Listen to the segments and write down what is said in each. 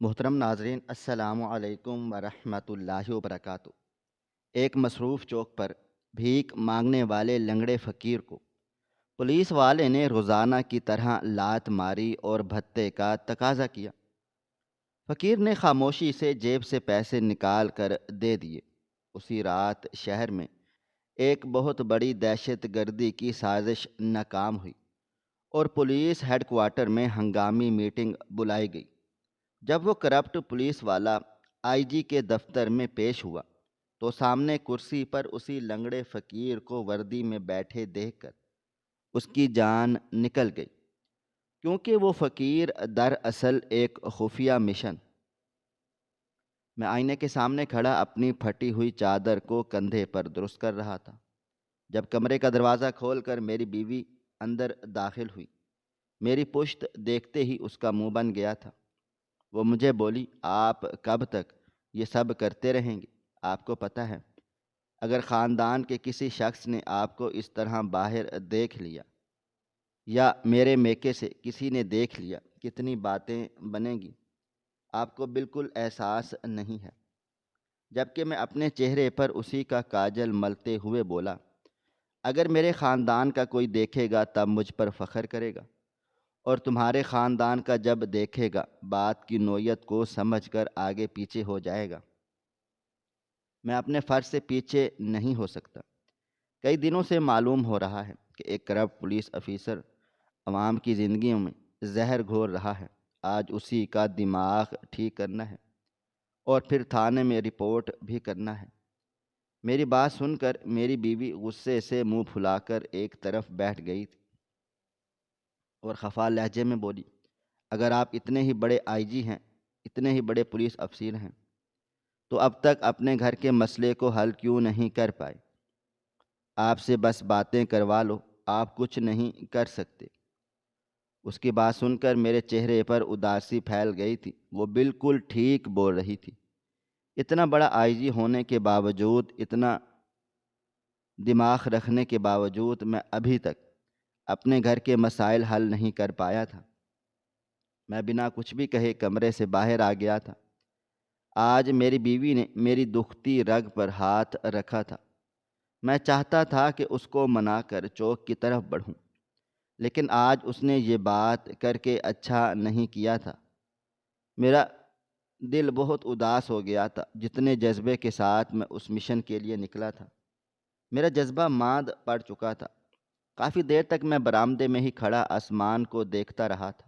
محترم ناظرین، السلام علیکم ورحمۃ اللہ وبرکاتہ۔ ایک مصروف چوک پر بھیک مانگنے والے لنگڑے فقیر کو پولیس والے نے روزانہ کی طرح لات ماری اور بھتے کا تقاضا کیا۔ فقیر نے خاموشی سے جیب سے پیسے نکال کر دے دیے۔ اسی رات شہر میں ایک بہت بڑی دہشت گردی کی سازش ناکام ہوئی اور پولیس ہیڈ کوارٹر میں ہنگامی میٹنگ بلائی گئی۔ جب وہ کرپٹ پولیس والا آئی جی کے دفتر میں پیش ہوا تو سامنے کرسی پر اسی لنگڑے فقیر کو وردی میں بیٹھے دیکھ کر اس کی جان نکل گئی، کیونکہ وہ فقیر دراصل ایک خفیہ مشن میں آئینے کے سامنے کھڑا اپنی پھٹی ہوئی چادر کو کندھے پر درست کر رہا تھا۔ جب کمرے کا دروازہ کھول کر میری بیوی اندر داخل ہوئی، میری پشت دیکھتے ہی اس کا منہ بن گیا تھا۔ وہ مجھے بولی، آپ کب تک یہ سب کرتے رہیں گے؟ آپ کو پتہ ہے اگر خاندان کے کسی شخص نے آپ کو اس طرح باہر دیکھ لیا یا میرے میکے سے کسی نے دیکھ لیا کتنی باتیں بنیں گی؟ آپ کو بالکل احساس نہیں ہے۔ جبکہ میں اپنے چہرے پر اسی کا کاجل ملتے ہوئے بولا، اگر میرے خاندان کا کوئی دیکھے گا تب مجھ پر فخر کرے گا، اور تمہارے خاندان کا جب دیکھے گا بات کی نوعیت کو سمجھ کر آگے پیچھے ہو جائے گا۔ میں اپنے فرض سے پیچھے نہیں ہو سکتا۔ کئی دنوں سے معلوم ہو رہا ہے کہ ایک کرپٹ پولیس افیسر عوام کی زندگیوں میں زہر گھول رہا ہے۔ آج اسی کا دماغ ٹھیک کرنا ہے اور پھر تھانے میں رپورٹ بھی کرنا ہے۔ میری بات سن کر میری بیوی غصے سے منہ پھلا کر ایک طرف بیٹھ گئی تھی اور خفا لہجے میں بولی، اگر آپ اتنے ہی بڑے آئی جی ہیں، اتنے ہی بڑے پولیس افسر ہیں، تو اب تک اپنے گھر کے مسئلے کو حل کیوں نہیں کر پائے؟ آپ سے بس باتیں کروا لو، آپ کچھ نہیں کر سکتے۔ اس کی بات سن کر میرے چہرے پر اداسی پھیل گئی تھی۔ وہ بالکل ٹھیک بول رہی تھی۔ اتنا بڑا آئی جی ہونے کے باوجود، اتنا دماغ رکھنے کے باوجود میں ابھی تک اپنے گھر کے مسائل حل نہیں کر پایا تھا۔ میں بنا کچھ بھی کہے کمرے سے باہر آ گیا تھا۔ آج میری بیوی نے میری دکھتی رگ پر ہاتھ رکھا تھا۔ میں چاہتا تھا کہ اس کو منا کر چوک کی طرف بڑھوں، لیکن آج اس نے یہ بات کر کے اچھا نہیں کیا تھا۔ میرا دل بہت اداس ہو گیا تھا۔ جتنے جذبے کے ساتھ میں اس مشن کے لیے نکلا تھا، میرا جذبہ ماند پڑ چکا تھا۔ کافی دیر تک میں برآمدے میں ہی کھڑا آسمان کو دیکھتا رہا تھا۔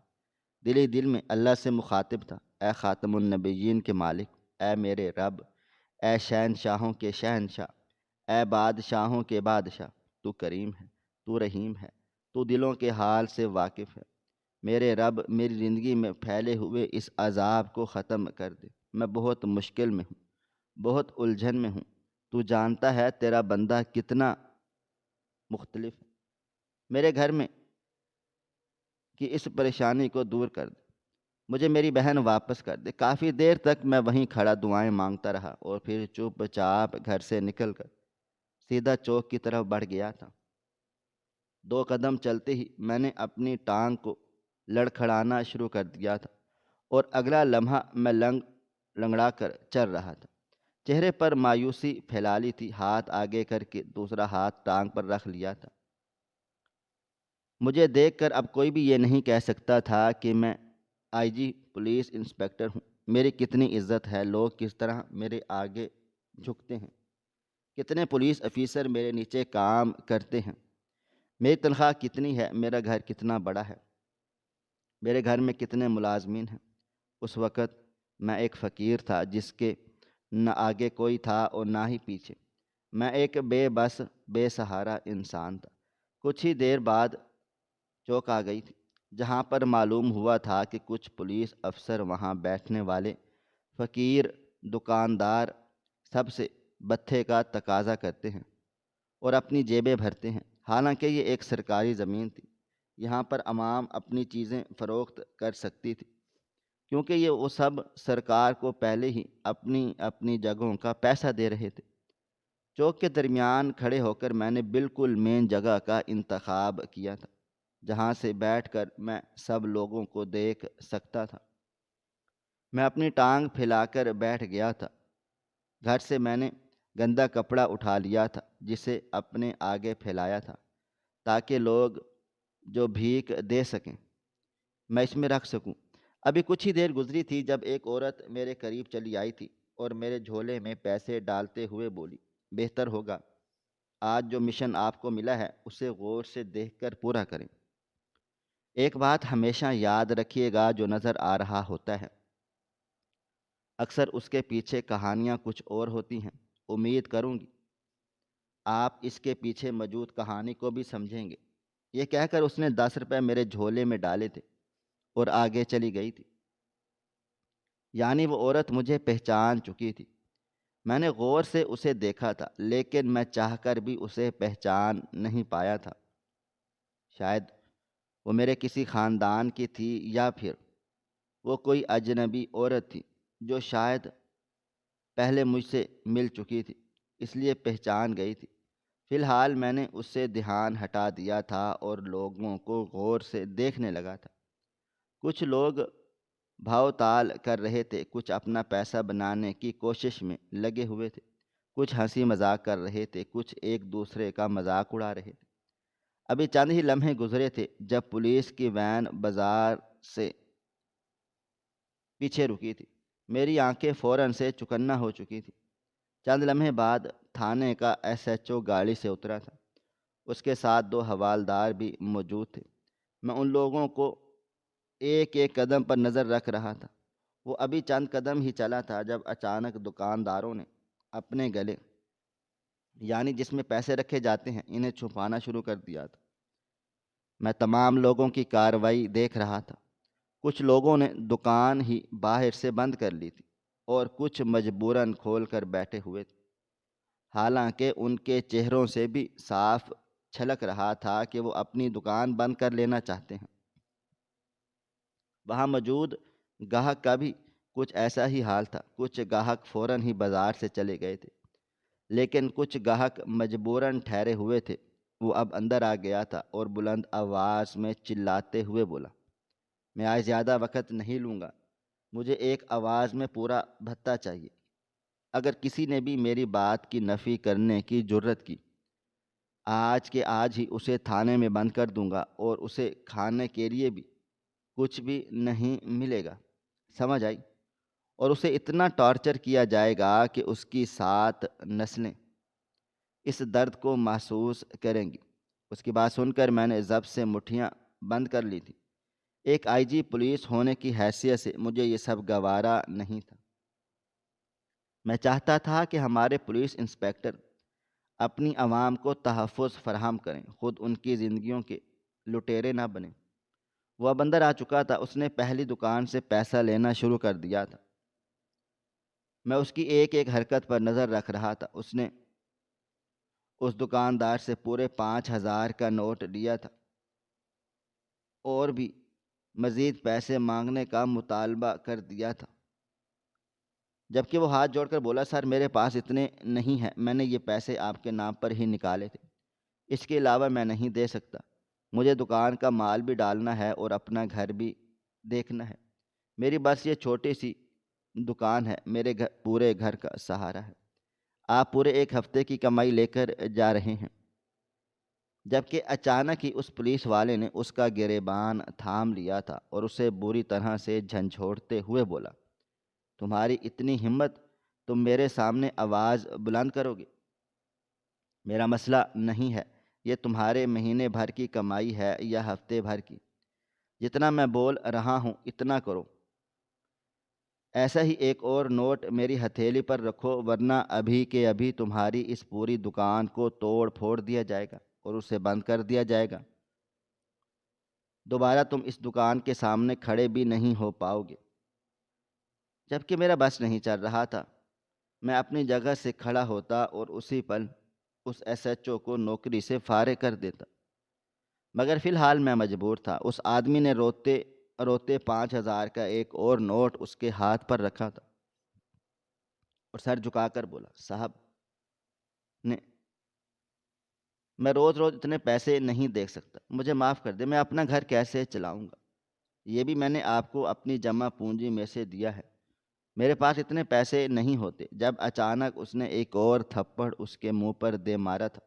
دل ہی دل میں اللہ سے مخاطب تھا، اے خاتم النبیین کے مالک، اے میرے رب، اے شہنشاہوں کے شہنشاہ، اے بادشاہوں کے بادشاہ، تو کریم ہے، تو رحیم ہے، تو دلوں کے حال سے واقف ہے۔ میرے رب، میری زندگی میں پھیلے ہوئے اس عذاب کو ختم کر دے۔ میں بہت مشکل میں ہوں، بہت الجھن میں ہوں۔ تو جانتا ہے تیرا بندہ کتنا مختلف ہے۔ میرے گھر میں کی اس پریشانی کو دور کر دے، مجھے میری بہن واپس کر دے۔ کافی دیر تک میں وہیں کھڑا دعائیں مانگتا رہا اور پھر چپ چاپ گھر سے نکل کر سیدھا چوک کی طرف بڑھ گیا تھا۔ 2 قدم چلتے ہی میں نے اپنی ٹانگ کو لڑکھڑانا شروع کر دیا تھا اور اگلا لمحہ میں لنگڑا کر چل رہا تھا۔ چہرے پر مایوسی پھیلا لی تھی، ہاتھ آگے کر کے دوسرا ہاتھ ٹانگ پر رکھ لیا تھا۔ مجھے دیکھ کر اب کوئی بھی یہ نہیں کہہ سکتا تھا کہ میں آئی جی پولیس انسپکٹر ہوں۔ میری کتنی عزت ہے، لوگ کس طرح میرے آگے جھکتے ہیں، کتنے پولیس افیسر میرے نیچے کام کرتے ہیں، میری تنخواہ کتنی ہے، میرا گھر کتنا بڑا ہے، میرے گھر میں کتنے ملازمین ہیں۔ اس وقت میں ایک فقیر تھا جس کے نہ آگے کوئی تھا اور نہ ہی پیچھے۔ میں ایک بے بس، بے سہارا انسان تھا۔ کچھ ہی دیر بعد چوک آ گئی تھی، جہاں پر معلوم ہوا تھا کہ کچھ پولیس افسر وہاں بیٹھنے والے فقیر دکاندار سب سے بتھے کا تقاضا کرتے ہیں اور اپنی جیبیں بھرتے ہیں۔ حالانکہ یہ ایک سرکاری زمین تھی، یہاں پر عوام اپنی چیزیں فروخت کر سکتی تھی، کیونکہ یہ وہ سب سرکار کو پہلے ہی اپنی اپنی جگہوں کا پیسہ دے رہے تھے۔ چوک کے درمیان کھڑے ہو کر میں نے بالکل مین جگہ کا انتخاب کیا تھا، جہاں سے بیٹھ کر میں سب لوگوں کو دیکھ سکتا تھا۔ میں اپنی ٹانگ پھیلا کر بیٹھ گیا تھا۔ گھر سے میں نے گندا کپڑا اٹھا لیا تھا جسے اپنے آگے پھیلایا تھا تاکہ لوگ جو بھیک دے سکیں میں اس میں رکھ سکوں۔ ابھی کچھ ہی دیر گزری تھی جب ایک عورت میرے قریب چلی آئی تھی اور میرے جھولے میں پیسے ڈالتے ہوئے بولی، بہتر ہوگا آج جو مشن آپ کو ملا ہے اسے غور سے دیکھ کر پورا کریں۔ ایک بات ہمیشہ یاد رکھیے گا، جو نظر آ رہا ہوتا ہے اکثر اس کے پیچھے کہانیاں کچھ اور ہوتی ہیں۔ امید کروں گی آپ اس کے پیچھے موجود کہانی کو بھی سمجھیں گے۔ یہ کہہ کر اس نے 10 روپے میرے جھولے میں ڈالے تھے اور آگے چلی گئی تھی۔ یعنی وہ عورت مجھے پہچان چکی تھی۔ میں نے غور سے اسے دیکھا تھا لیکن میں چاہ کر بھی اسے پہچان نہیں پایا تھا۔ شاید وہ میرے کسی خاندان کی تھی یا پھر وہ کوئی اجنبی عورت تھی جو شاید پہلے مجھ سے مل چکی تھی، اس لیے پہچان گئی تھی۔ فی الحال میں نے اس سے دھیان ہٹا دیا تھا اور لوگوں کو غور سے دیکھنے لگا تھا۔ کچھ لوگ بھاؤ تال کر رہے تھے، کچھ اپنا پیسہ بنانے کی کوشش میں لگے ہوئے تھے، کچھ ہنسی مذاق کر رہے تھے، کچھ ایک دوسرے کا مذاق اڑا رہے تھے۔ ابھی چند ہی لمحے گزرے تھے جب پولیس کی وین بازار سے پیچھے رکی تھی۔ میری آنکھیں فوراً سے چکنا ہو چکی تھی۔ چند لمحے بعد تھانے کا ایس ایچ او گاڑی سے اترا تھا، اس کے ساتھ 2 حوالدار بھی موجود تھے۔ میں ان لوگوں کو ایک ایک قدم پر نظر رکھ رہا تھا۔ وہ ابھی چند قدم ہی چلا تھا جب اچانک دکانداروں نے اپنے گلے، یعنی جس میں پیسے رکھے جاتے ہیں، انہیں چھپانا شروع کر دیا تھا۔ میں تمام لوگوں کی کارروائی دیکھ رہا تھا۔ کچھ لوگوں نے دکان ہی باہر سے بند کر لی تھی اور کچھ مجبوراً کھول کر بیٹھے ہوئے تھے، حالانکہ ان کے چہروں سے بھی صاف چھلک رہا تھا کہ وہ اپنی دکان بند کر لینا چاہتے ہیں۔ وہاں موجود گاہک کا بھی کچھ ایسا ہی حال تھا۔ کچھ گاہک فوراً ہی بازار سے چلے گئے تھے لیکن کچھ گاہک مجبوراً ٹھہرے ہوئے تھے۔ وہ اب اندر آ گیا تھا اور بلند آواز میں چلاتے ہوئے بولا، میں آج زیادہ وقت نہیں لوں گا، مجھے ایک آواز میں پورا بھتہ چاہیے۔ اگر کسی نے بھی میری بات کی نفی کرنے کی جرت کی، آج کے آج ہی اسے تھانے میں بند کر دوں گا اور اسے کھانے کے لیے بھی کچھ بھی نہیں ملے گا، سمجھ آئی؟ اور اسے اتنا ٹارچر کیا جائے گا کہ اس کی 7 نسلیں اس درد کو محسوس کریں گی۔ اس کی بات سن کر میں نے ضبط سے مٹھیاں بند کر لی تھی۔ ایک آئی جی پولیس ہونے کی حیثیت سے مجھے یہ سب گوارا نہیں تھا۔ میں چاہتا تھا کہ ہمارے پولیس انسپکٹر اپنی عوام کو تحفظ فراہم کریں، خود ان کی زندگیوں کے لٹیرے نہ بنیں۔ وہ اب اندر آ چکا تھا۔ اس نے پہلی دکان سے پیسہ لینا شروع کر دیا تھا۔ میں اس کی ایک ایک حرکت پر نظر رکھ رہا تھا۔ اس نے اس دکاندار سے پورے 5,000 کا نوٹ لیا تھا اور بھی مزید پیسے مانگنے کا مطالبہ کر دیا تھا، جبکہ وہ ہاتھ جوڑ کر بولا، سر میرے پاس اتنے نہیں ہیں، میں نے یہ پیسے آپ کے نام پر ہی نکالے تھے، اس کے علاوہ میں نہیں دے سکتا، مجھے دکان کا مال بھی ڈالنا ہے اور اپنا گھر بھی دیکھنا ہے، میری بس یہ چھوٹی سی دکان ہے، میرے پورے گھر کا سہارا ہے، آپ پورے ایک ہفتے کی کمائی لے کر جا رہے ہیں۔ جبکہ اچانک ہی اس پولیس والے نے اس کا گریبان تھام لیا تھا اور اسے بری طرح سے جھنجھوڑتے ہوئے بولا، تمہاری اتنی ہمت، تم میرے سامنے آواز بلند کرو گے؟ میرا مسئلہ نہیں ہے یہ تمہارے مہینے بھر کی کمائی ہے یا ہفتے بھر کی، جتنا میں بول رہا ہوں اتنا کرو، ایسا ہی ایک اور نوٹ میری ہتھیلی پر رکھو ورنہ ابھی کے ابھی تمہاری اس پوری دکان کو توڑ پھوڑ دیا جائے گا اور اسے بند کر دیا جائے گا، دوبارہ تم اس دکان کے سامنے کھڑے بھی نہیں ہو پاؤ گے۔ جبکہ میرا بس نہیں چل رہا تھا، میں اپنی جگہ سے کھڑا ہوتا اور اسی پل اس ایس ایچ او کو نوکری سے فارغ کر دیتا، مگر فی الحال میں مجبور تھا۔ اس آدمی نے روتے روتے 5,000 کا ایک اور نوٹ اس کے ہاتھ پر رکھا تھا اور سر جھکا کر بولا، صاحب نے میں روز روز اتنے پیسے نہیں دیکھ سکتا، مجھے معاف کر دے، میں اپنا گھر کیسے چلاؤں گا؟ یہ بھی میں نے آپ کو اپنی جمع پونجی میں سے دیا ہے، میرے پاس اتنے پیسے نہیں ہوتے۔ جب اچانک اس نے ایک اور تھپڑ اس کے منہ پر دے مارا تھا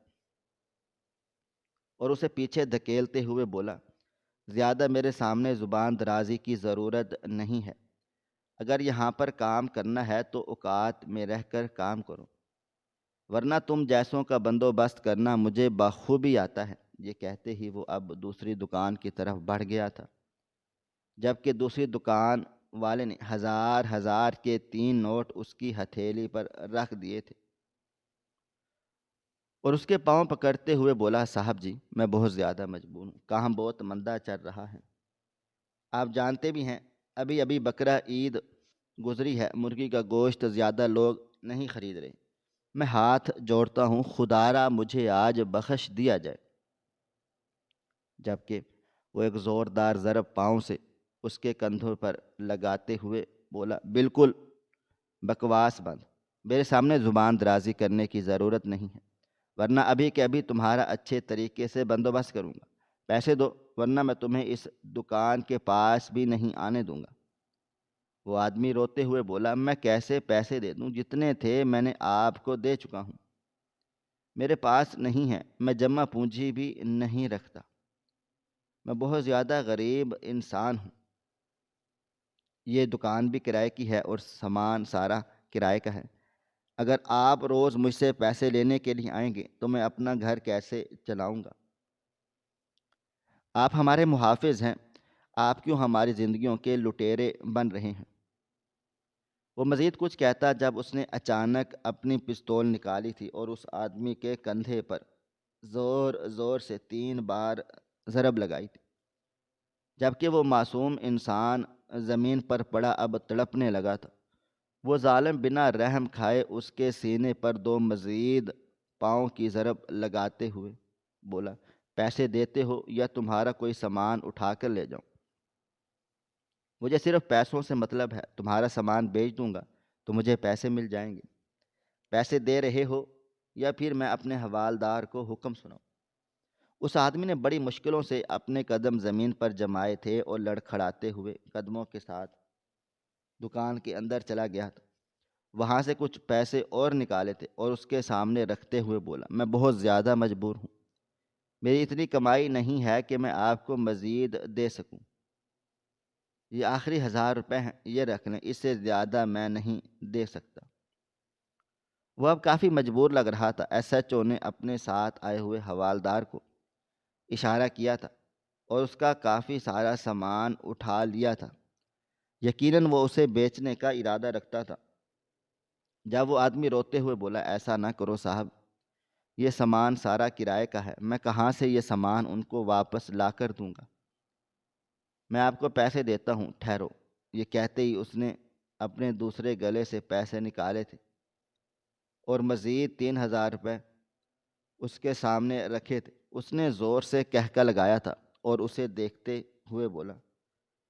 اور اسے پیچھے دھکیلتے ہوئے بولا، زیادہ میرے سامنے زبان درازی کی ضرورت نہیں ہے۔ اگر یہاں پر کام کرنا ہے تو اوقات میں رہ کر کام کرو، ورنہ تم جیسوں کا بندوبست کرنا مجھے بخوبی آتا ہے۔ یہ کہتے ہی وہ اب دوسری دکان کی طرف بڑھ گیا تھا، جبکہ دوسری دکان والے نے ہزار ہزار کے 3 نوٹ اس کی ہتھیلی پر رکھ دیے تھے اور اس کے پاؤں پکڑتے ہوئے بولا، صاحب جی میں بہت زیادہ مجبور ہوں، کام بہت مندہ چل رہا ہے۔ آپ جانتے بھی ہیں ابھی ابھی بقرہ عید گزری ہے، مرغی کا گوشت زیادہ لوگ نہیں خرید رہے۔ میں ہاتھ جوڑتا ہوں، خدارا مجھے آج بخش دیا جائے۔ جبکہ وہ ایک زوردار ضرب پاؤں سے اس کے کندھوں پر لگاتے ہوئے بولا، بالکل بکواس بند، میرے سامنے زبان درازی کرنے کی ضرورت نہیں ہے، ورنہ ابھی کے ابھی تمہارا اچھے طریقے سے بندوبست کروں گا۔ پیسے دو، ورنہ میں تمہیں اس دکان کے پاس بھی نہیں آنے دوں گا۔ وہ آدمی روتے ہوئے بولا، میں کیسے پیسے دے دوں؟ جتنے تھے میں نے آپ کو دے چکا ہوں، میرے پاس نہیں ہے، میں جمع پونجی بھی نہیں رکھتا، میں بہت زیادہ غریب انسان ہوں۔ یہ دکان بھی کرائے کی ہے اور سامان سارا کرائے کا ہے۔ اگر آپ روز مجھ سے پیسے لینے کے لیے آئیں گے تو میں اپنا گھر کیسے چلاؤں گا؟ آپ ہمارے محافظ ہیں، آپ کیوں ہماری زندگیوں کے لٹیرے بن رہے ہیں؟ وہ مزید کچھ کہتا جب اس نے اچانک اپنی پستول نکالی تھی اور اس آدمی کے کندھے پر زور زور سے 3 بار ضرب لگائی تھی، جبکہ وہ معصوم انسان زمین پر پڑا اب تڑپنے لگا تھا۔ وہ ظالم بنا رحم کھائے اس کے سینے پر 2 مزید پاؤں کی ضرب لگاتے ہوئے بولا، پیسے دیتے ہو یا تمہارا کوئی سامان اٹھا کر لے جاؤں؟ مجھے صرف پیسوں سے مطلب ہے، تمہارا سامان بیچ دوں گا تو مجھے پیسے مل جائیں گے۔ پیسے دے رہے ہو یا پھر میں اپنے حوالدار کو حکم سناؤں؟ اس آدمی نے بڑی مشکلوں سے اپنے قدم زمین پر جمائے تھے اور لڑکھڑاتے ہوئے قدموں کے ساتھ دکان کے اندر چلا گیا تھا۔ وہاں سے کچھ پیسے اور نکالے تھے اور اس کے سامنے رکھتے ہوئے بولا، میں بہت زیادہ مجبور ہوں، میری اتنی کمائی نہیں ہے کہ میں آپ کو مزید دے سکوں۔ یہ آخری 1000 روپے ہیں، یہ رکھ لیں، اس سے زیادہ میں نہیں دے سکتا۔ وہ اب کافی مجبور لگ رہا تھا۔ ایس ایچ او نے اپنے ساتھ آئے ہوئے حوالدار کو اشارہ کیا تھا اور اس کا کافی سارا سامان اٹھا لیا تھا۔ یقیناً وہ اسے بیچنے کا ارادہ رکھتا تھا۔ جب وہ آدمی روتے ہوئے بولا، ایسا نہ کرو صاحب، یہ سامان سارا کرائے کا ہے، میں کہاں سے یہ سامان ان کو واپس لا کر دوں گا؟ میں آپ کو پیسے دیتا ہوں، ٹھہرو۔ یہ کہتے ہی اس نے اپنے دوسرے گلے سے پیسے نکالے تھے اور مزید 3000 روپے اس کے سامنے رکھے تھے۔ اس نے زور سے کہکا لگایا تھا اور اسے دیکھتے ہوئے بولا،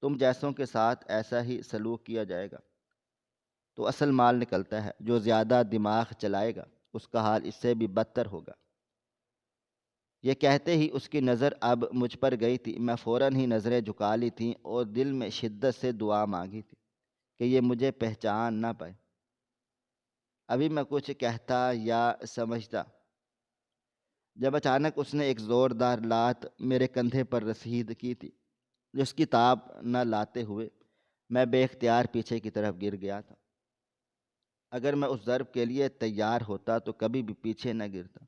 تم جیسوں کے ساتھ ایسا ہی سلوک کیا جائے گا تو اصل مال نکلتا ہے۔ جو زیادہ دماغ چلائے گا اس کا حال اس سے بھی بدتر ہوگا۔ یہ کہتے ہی اس کی نظر اب مجھ پر گئی تھی۔ میں فوراً ہی نظریں جھکا لی تھیں اور دل میں شدت سے دعا مانگی تھی کہ یہ مجھے پہچان نہ پائے۔ ابھی میں کچھ کہتا یا سمجھتا جب اچانک اس نے ایک زوردار لات میرے کندھے پر رسید کی تھی، جس کی تاب نہ لاتے ہوئے میں بے اختیار پیچھے کی طرف گر گیا تھا۔ اگر میں اس ضرب کے لیے تیار ہوتا تو کبھی بھی پیچھے نہ گرتا،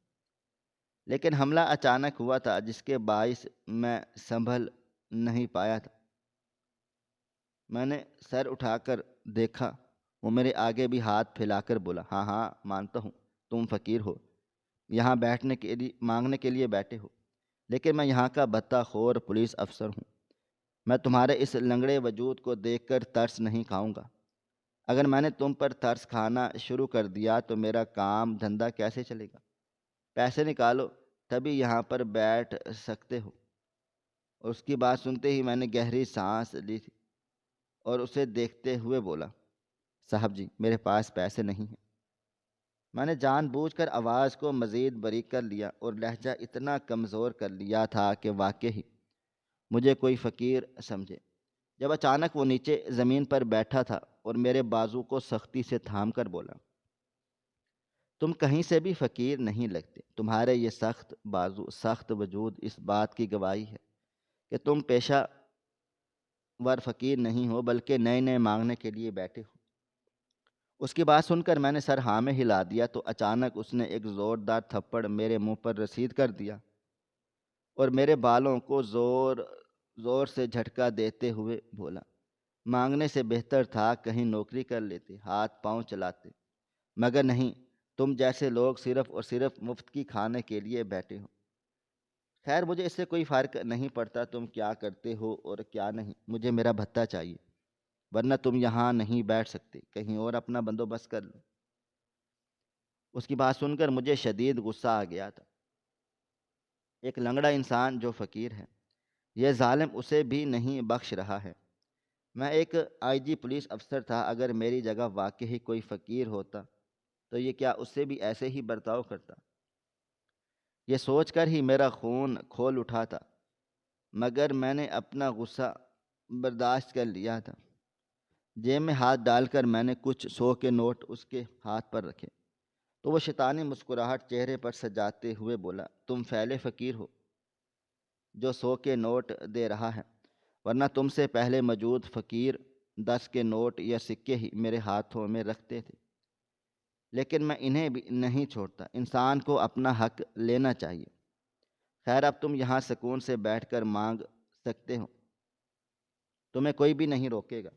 لیکن حملہ اچانک ہوا تھا جس کے باعث میں سنبھل نہیں پایا تھا۔ میں نے سر اٹھا کر دیکھا، وہ میرے آگے بھی ہاتھ پھیلا کر بولا، ہاں ہاں مانتا ہوں تم فقیر ہو، یہاں بیٹھنے کے لیے مانگنے کے لیے بیٹھے ہو، لیکن میں یہاں کا بھتہ خور پولیس افسر ہوں۔ میں تمہارے اس لنگڑے وجود کو دیکھ کر ترس نہیں کھاؤں گا۔ اگر میں نے تم پر ترس کھانا شروع کر دیا تو میرا کام دھندا کیسے چلے گا؟ پیسے نکالو تبھی یہاں پر بیٹھ سکتے ہو۔ اور اس کی بات سنتے ہی میں نے گہری سانس لی تھی اور اسے دیکھتے ہوئے بولا، صاحب جی میرے پاس پیسے نہیں ہیں۔ میں نے جان بوجھ کر آواز کو مزید باریک کر لیا اور لہجہ اتنا کمزور کر لیا تھا کہ واقعی مجھے کوئی فقیر سمجھے۔ جب اچانک وہ نیچے زمین پر بیٹھا تھا اور میرے بازو کو سختی سے تھام کر بولا، تم کہیں سے بھی فقیر نہیں لگتے، تمہارے یہ سخت بازو، سخت وجود اس بات کی گواہی ہے کہ تم پیشہ ور فقیر نہیں ہو بلکہ نئے نئے مانگنے کے لیے بیٹھے ہو۔ اس کی بات سن کر میں نے سر ہاں میں ہلا دیا تو اچانک اس نے ایک زوردار تھپڑ میرے منہ پر رسید کر دیا اور میرے بالوں کو زور زور سے جھٹکا دیتے ہوئے بولا، مانگنے سے بہتر تھا کہیں نوکری کر لیتے، ہاتھ پاؤں چلاتے، مگر نہیں، تم جیسے لوگ صرف اور صرف مفت کی کھانے کے لیے بیٹھے ہو۔ خیر مجھے اس سے کوئی فرق نہیں پڑتا تم کیا کرتے ہو اور کیا نہیں، مجھے میرا بھتہ چاہیے، ورنہ تم یہاں نہیں بیٹھ سکتے، کہیں اور اپنا بندوبست کر لو۔ اس کی بات سن کر مجھے شدید غصہ آ گیا تھا۔ ایک لنگڑا انسان جو فقیر ہے، یہ ظالم اسے بھی نہیں بخش رہا ہے۔ میں ایک آئی جی پولیس افسر تھا، اگر میری جگہ واقعی کوئی فقیر ہوتا تو یہ کیا اس سے بھی ایسے ہی برتاؤ کرتا؟ یہ سوچ کر ہی میرا خون کھول اٹھا تھا، مگر میں نے اپنا غصہ برداشت کر لیا تھا۔ جیب میں ہاتھ ڈال کر میں نے کچھ 100 کے نوٹ اس کے ہاتھ پر رکھے تو وہ شیطانی مسکراہٹ چہرے پر سجاتے ہوئے بولا، تم فعل فقیر ہو جو 100 کے نوٹ دے رہا ہے، ورنہ تم سے پہلے موجود فقیر 10 کے نوٹ یا سکے ہی میرے ہاتھوں میں رکھتے تھے، لیکن میں انہیں بھی نہیں چھوڑتا، انسان کو اپنا حق لینا چاہیے۔ خیر اب تم یہاں سکون سے بیٹھ کر مانگ سکتے ہو، تمہیں کوئی بھی نہیں روکے گا۔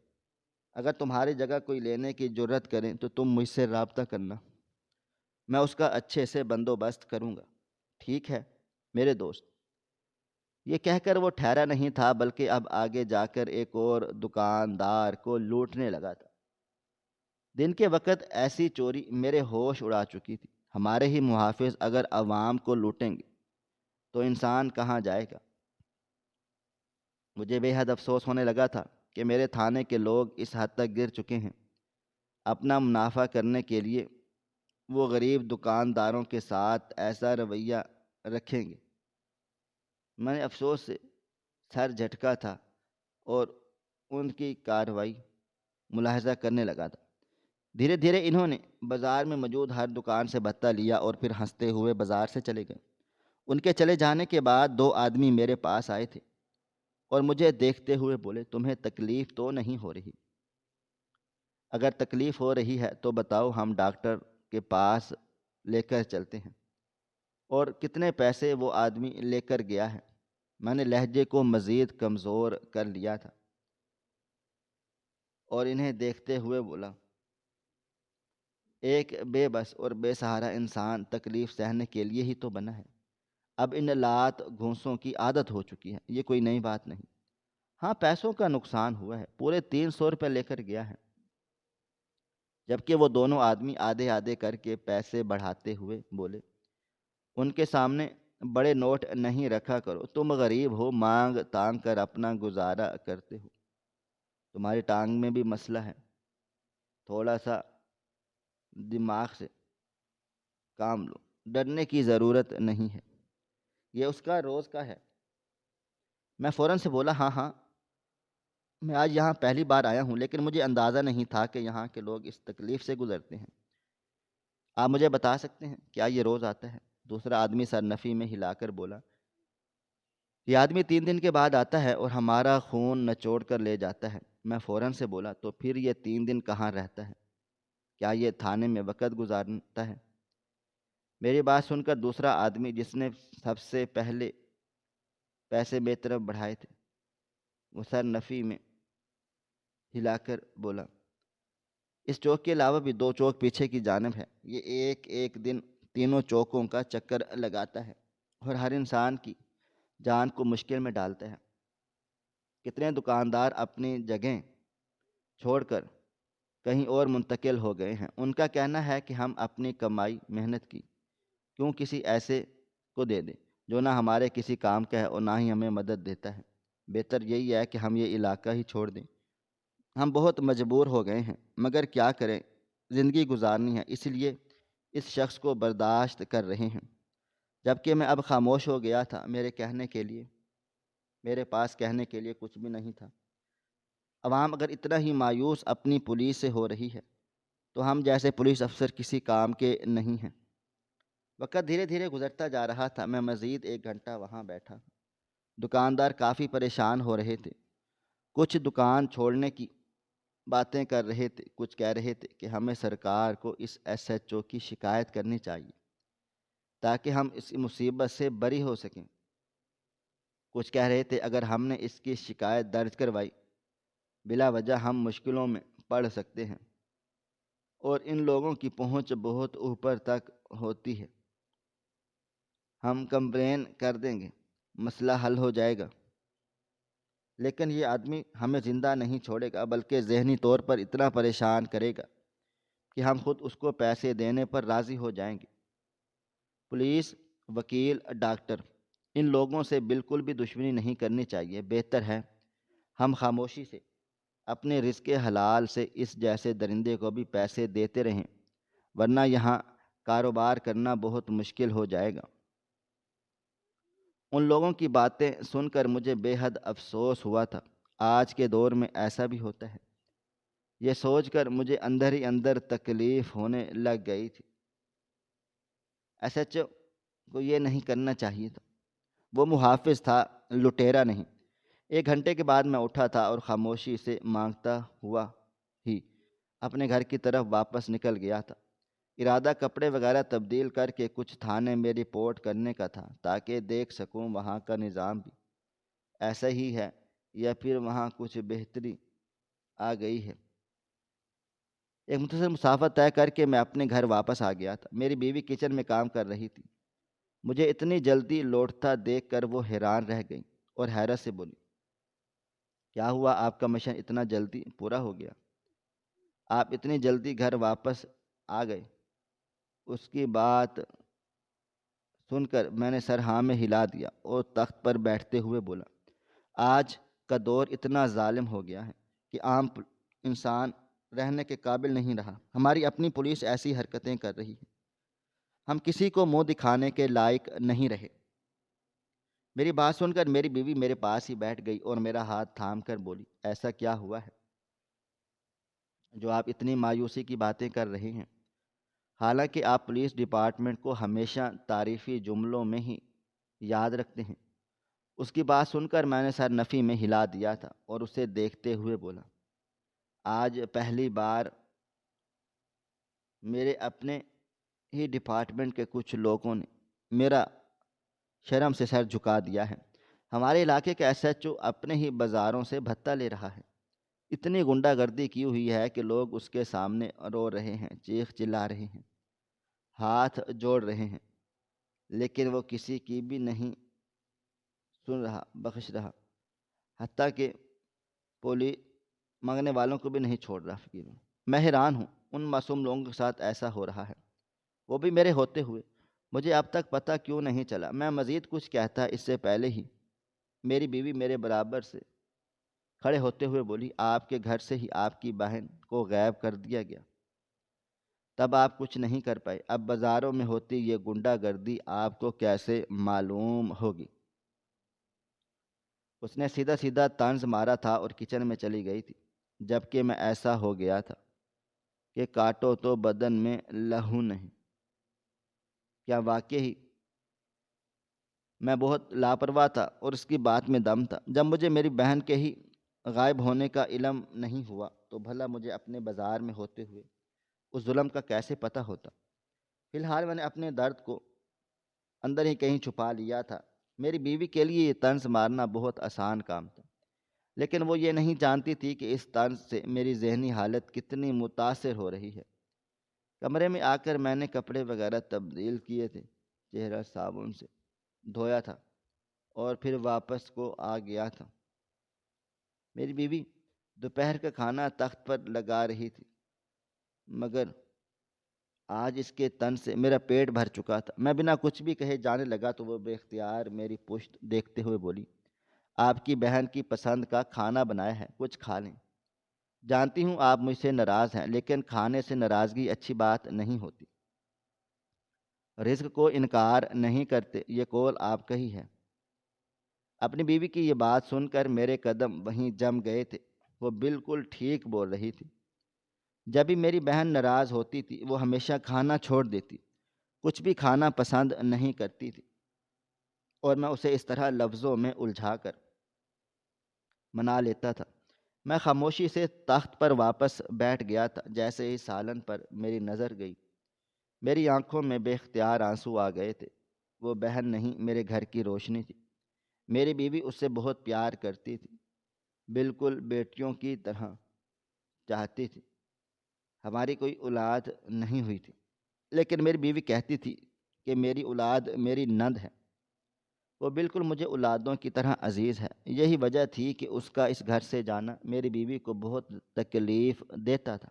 اگر تمہاری جگہ کوئی لینے کی جرت کریں تو تم مجھ سے رابطہ کرنا، میں اس کا اچھے سے بندوبست کروں گا، ٹھیک ہے میرے دوست؟ یہ کہہ کر وہ ٹھہرا نہیں تھا بلکہ اب آگے جا کر ایک اور دکاندار کو لوٹنے لگا تھا۔ دن کے وقت ایسی چوری میرے ہوش اڑا چکی تھی۔ ہمارے ہی محافظ اگر عوام کو لوٹیں گے تو انسان کہاں جائے گا؟ مجھے بے حد افسوس ہونے لگا تھا کہ میرے تھانے کے لوگ اس حد تک گر چکے ہیں، اپنا منافع کرنے کے لیے وہ غریب دکانداروں کے ساتھ ایسا رویہ رکھیں گے۔ میں نے افسوس سے سر جھٹکا تھا اور ان کی کارروائی ملاحظہ کرنے لگا تھا۔ دھیرے دھیرے انہوں نے بازار میں موجود ہر دکان سے بھتہ لیا اور پھر ہنستے ہوئے بازار سے چلے گئے۔ ان کے چلے جانے کے بعد 2 آدمی میرے پاس آئے تھے اور مجھے دیکھتے ہوئے بولے، تمہیں تکلیف تو نہیں ہو رہی؟ اگر تکلیف ہو رہی ہے تو بتاؤ، ہم ڈاکٹر کے پاس لے کر چلتے ہیں۔ اور کتنے پیسے وہ آدمی لے کر گیا ہے؟ میں نے لہجے کو مزید کمزور کر لیا تھا اور انہیں دیکھتے ہوئے بولا، ایک بے بس اور بے سہارا انسان تکلیف سہنے کے لیے ہی تو بنا ہے۔ اب ان لات گھونسوں کی عادت ہو چکی ہے، یہ کوئی نئی بات نہیں۔ ہاں پیسوں کا نقصان ہوا ہے، پورے 300 روپے لے کر گیا ہے۔ جبکہ وہ دونوں آدمی آدھے آدھے کر کے پیسے بڑھاتے ہوئے بولے، ان کے سامنے بڑے نوٹ نہیں رکھا کرو، تم غریب ہو، مانگ تانگ کر اپنا گزارا کرتے ہو، تمہاری ٹانگ میں بھی مسئلہ ہے، تھوڑا سا دماغ سے کام لو، ڈرنے کی ضرورت نہیں ہے، یہ اس کا روز کا ہے۔ میں فوراً سے بولا، ہاں ہاں، میں آج یہاں پہلی بار آیا ہوں، لیکن مجھے اندازہ نہیں تھا کہ یہاں کے لوگ اس تکلیف سے گزرتے ہیں۔ آپ مجھے بتا سکتے ہیں کیا یہ روز آتا ہے؟ دوسرا آدمی سر نفی میں ہلا کر بولا، یہ آدمی 3 دن کے بعد آتا ہے اور ہمارا خون نچوڑ کر لے جاتا ہے۔ میں فوراً سے بولا، تو پھر یہ 3 دن کہاں رہتا ہے؟ کیا یہ تھانے میں وقت گزارتا ہے؟ میری بات سن کر دوسرا آدمی جس نے سب سے پہلے پیسے میری طرف بڑھائے تھے، وہ سر نفی میں ہلا کر بولا، اس چوک کے علاوہ بھی 2 چوک پیچھے کی جانب ہے، یہ ایک ایک دن تینوں چوکوں کا چکر لگاتا ہے اور ہر انسان کی جان کو مشکل میں ڈالتا ہے۔ کتنے دکاندار اپنی جگہیں چھوڑ کر کہیں اور منتقل ہو گئے ہیں۔ ان کا کہنا ہے کہ ہم اپنی کمائی محنت کی کیوں کسی ایسے کو دے دیں جو نہ ہمارے کسی کام کا ہے اور نہ ہی ہمیں مدد دیتا ہے، بہتر یہی ہے کہ ہم یہ علاقہ ہی چھوڑ دیں۔ ہم بہت مجبور ہو گئے ہیں، مگر کیا کریں، زندگی گزارنی ہے، اس لیے اس شخص کو برداشت کر رہے ہیں۔ جبکہ میں اب خاموش ہو گیا تھا، میرے پاس کہنے کے لیے کچھ بھی نہیں تھا۔ عوام اگر اتنا ہی مایوس اپنی پولیس سے ہو رہی ہے تو ہم جیسے پولیس افسر کسی کام کے نہیں ہیں۔ وقت دھیرے دھیرے گزرتا جا رہا تھا، میں مزید 1 گھنٹہ وہاں بیٹھا۔ دکاندار کافی پریشان ہو رہے تھے، کچھ دکان چھوڑنے کی باتیں کر رہے تھے، کچھ کہہ رہے تھے کہ ہمیں سرکار کو اس SHO کی شکایت کرنی چاہیے تاکہ ہم اس مصیبت سے بری ہو سکیں۔ کچھ کہہ رہے تھے اگر ہم نے اس کی شکایت درج کروائی بلا وجہ ہم مشکلوں میں پڑ سکتے ہیں، اور ان لوگوں کی پہنچ بہت اوپر تک ہوتی ہے، ہم کمپلین کر دیں گے، مسئلہ حل ہو جائے گا۔ لیکن یہ آدمی ہمیں زندہ نہیں چھوڑے گا بلکہ ذہنی طور پر اتنا پریشان کرے گا کہ ہم خود اس کو پیسے دینے پر راضی ہو جائیں گے۔ پولیس، وکیل، ڈاکٹر، ان لوگوں سے بالکل بھی دشمنی نہیں کرنی چاہیے۔ بہتر ہے ہم خاموشی سے اپنے رزق حلال سے اس جیسے درندے کو بھی پیسے دیتے رہیں، ورنہ یہاں کاروبار کرنا بہت مشکل ہو جائے گا۔ ان لوگوں کی باتیں سن کر مجھے بے حد افسوس ہوا تھا۔ آج کے دور میں ایسا بھی ہوتا ہے، یہ سوچ کر مجھے اندر ہی اندر تکلیف ہونے لگ گئی تھی۔ SHO کو یہ نہیں کرنا چاہیے تھا، وہ محافظ تھا، لٹیرا نہیں۔ 1 گھنٹے کے بعد میں اٹھا تھا اور خاموشی سے مانگتا ہوا ہی اپنے گھر کی طرف واپس نکل گیا تھا۔ ارادہ کپڑے وغیرہ تبدیل کر کے کچھ تھانے میں رپورٹ کرنے کا تھا تاکہ دیکھ سکوں وہاں کا نظام بھی ایسا ہی ہے یا پھر وہاں کچھ بہتری آ گئی ہے۔ ایک مختصر مسافت طے کر کے میں اپنے گھر واپس آ گیا تھا۔ میری بیوی کچن میں کام کر رہی تھی۔ مجھے اتنی جلدی لوٹتا دیکھ کر وہ حیران رہ گئی اور حیرت سے بولی، کیا ہوا، آپ کا مشن اتنا جلدی پورا ہو گیا؟ آپ اتنی جلدی گھر واپس آ گئے؟ اس کی بات سن کر میں نے سر ہاں میں ہلا دیا اور تخت پر بیٹھتے ہوئے بولا، آج کا دور اتنا ظالم ہو گیا ہے کہ عام انسان رہنے کے قابل نہیں رہا۔ ہماری اپنی پولیس ایسی حرکتیں کر رہی ہے، ہم کسی کو منہ دکھانے کے لائق نہیں رہے۔ میری بات سن کر میری بیوی میرے پاس ہی بیٹھ گئی اور میرا ہاتھ تھام کر بولی، ایسا کیا ہوا ہے جو آپ اتنی مایوسی کی باتیں کر رہے ہیں؟ حالانکہ آپ پولیس ڈپارٹمنٹ کو ہمیشہ تعریفی جملوں میں ہی یاد رکھتے ہیں۔ اس کی بات سن کر میں نے سر نفی میں ہلا دیا تھا اور اسے دیکھتے ہوئے بولا، آج پہلی بار میرے اپنے ہی ڈپارٹمنٹ کے کچھ لوگوں نے میرا شرم سے سر جھکا دیا ہے۔ ہمارے علاقے کا SHO اپنے ہی بازاروں سے بھتہ لے رہا ہے، اتنی غنڈہ گردی کی ہوئی ہے کہ لوگ اس کے سامنے رو رہے ہیں، چیخ چلا رہے ہیں، ہاتھ جوڑ رہے ہیں، لیکن وہ کسی کی بھی نہیں سن رہا، بخش رہا، حتیٰ کہ پولی مانگنے والوں کو بھی نہیں چھوڑ رہا۔ فقیر میں حیران ہوں ان معصوم لوگوں کے ساتھ ایسا ہو رہا ہے، وہ بھی میرے ہوتے ہوئے مجھے اب تک پتہ کیوں نہیں چلا۔ میں مزید کچھ کہتا اس سے پہلے ہی میری بیوی میرے برابر سے کھڑے ہوتے ہوئے بولی، آپ کے گھر سے ہی آپ کی بہن کو غائب کر دیا گیا، تب آپ کچھ نہیں کر پائے، اب بازاروں میں ہوتی یہ غنڈہ گردی آپ کو کیسے معلوم ہوگی؟ اس نے سیدھا سیدھا طنز مارا تھا اور کچن میں چلی گئی تھی، جبکہ میں ایسا ہو گیا تھا کہ کاٹو تو بدن میں لہو نہیں۔ کیا واقعی میں بہت لاپرواہ تھا اور اس کی بات میں دم تھا؟ جب مجھے میری بہن کے ہی غائب ہونے کا علم نہیں ہوا تو بھلا مجھے اپنے بازار میں ہوتے ہوئے اس ظلم کا کیسے پتہ ہوتا؟ فی الحال میں نے اپنے درد کو اندر ہی کہیں چھپا لیا تھا۔ میری بیوی کے لیے یہ طنز مارنا بہت آسان کام تھا، لیکن وہ یہ نہیں جانتی تھی کہ اس طنز سے میری ذہنی حالت کتنی متاثر ہو رہی ہے۔ کمرے میں آ کر میں نے کپڑے وغیرہ تبدیل کیے تھے، چہرہ صابن سے دھویا تھا اور پھر واپس کو آ گیا تھا۔ میری بیوی دوپہر کا کھانا تخت پر لگا رہی تھی، مگر آج اس کے تن سے میرا پیٹ بھر چکا تھا۔ میں بنا کچھ بھی کہے جانے لگا تو وہ بے اختیار میری پشت دیکھتے ہوئے بولی، آپ کی بہن کی پسند کا کھانا بنایا ہے، کچھ کھا لیں۔ جانتی ہوں آپ مجھ سے ناراض ہیں، لیکن کھانے سے ناراضگی اچھی بات نہیں ہوتی۔ رزق کو انکار نہیں کرتے، یہ قول آپ کا ہی ہے۔ اپنی بیوی کی یہ بات سن کر میرے قدم وہیں جم گئے تھے۔ وہ بالکل ٹھیک بول رہی تھی۔ جب بھی میری بہن ناراض ہوتی تھی وہ ہمیشہ کھانا چھوڑ دیتی، کچھ بھی کھانا پسند نہیں کرتی تھی، اور میں اسے اس طرح لفظوں میں الجھا کر منا لیتا تھا۔ میں خاموشی سے تخت پر واپس بیٹھ گیا تھا۔ جیسے ہی سالن پر میری نظر گئی، میری آنکھوں میں بے اختیار آنسو آ گئے تھے۔ وہ بہن نہیں، میرے گھر کی روشنی تھی۔ میری بیوی اس سے بہت پیار کرتی تھی، بالکل بیٹیوں کی طرح چاہتی تھی۔ ہماری کوئی اولاد نہیں ہوئی تھی، لیکن میری بیوی کہتی تھی کہ میری اولاد میری نند ہے، وہ بالکل مجھے اولادوں کی طرح عزیز ہے۔ یہی وجہ تھی کہ اس کا اس گھر سے جانا میری بیوی کو بہت تکلیف دیتا تھا۔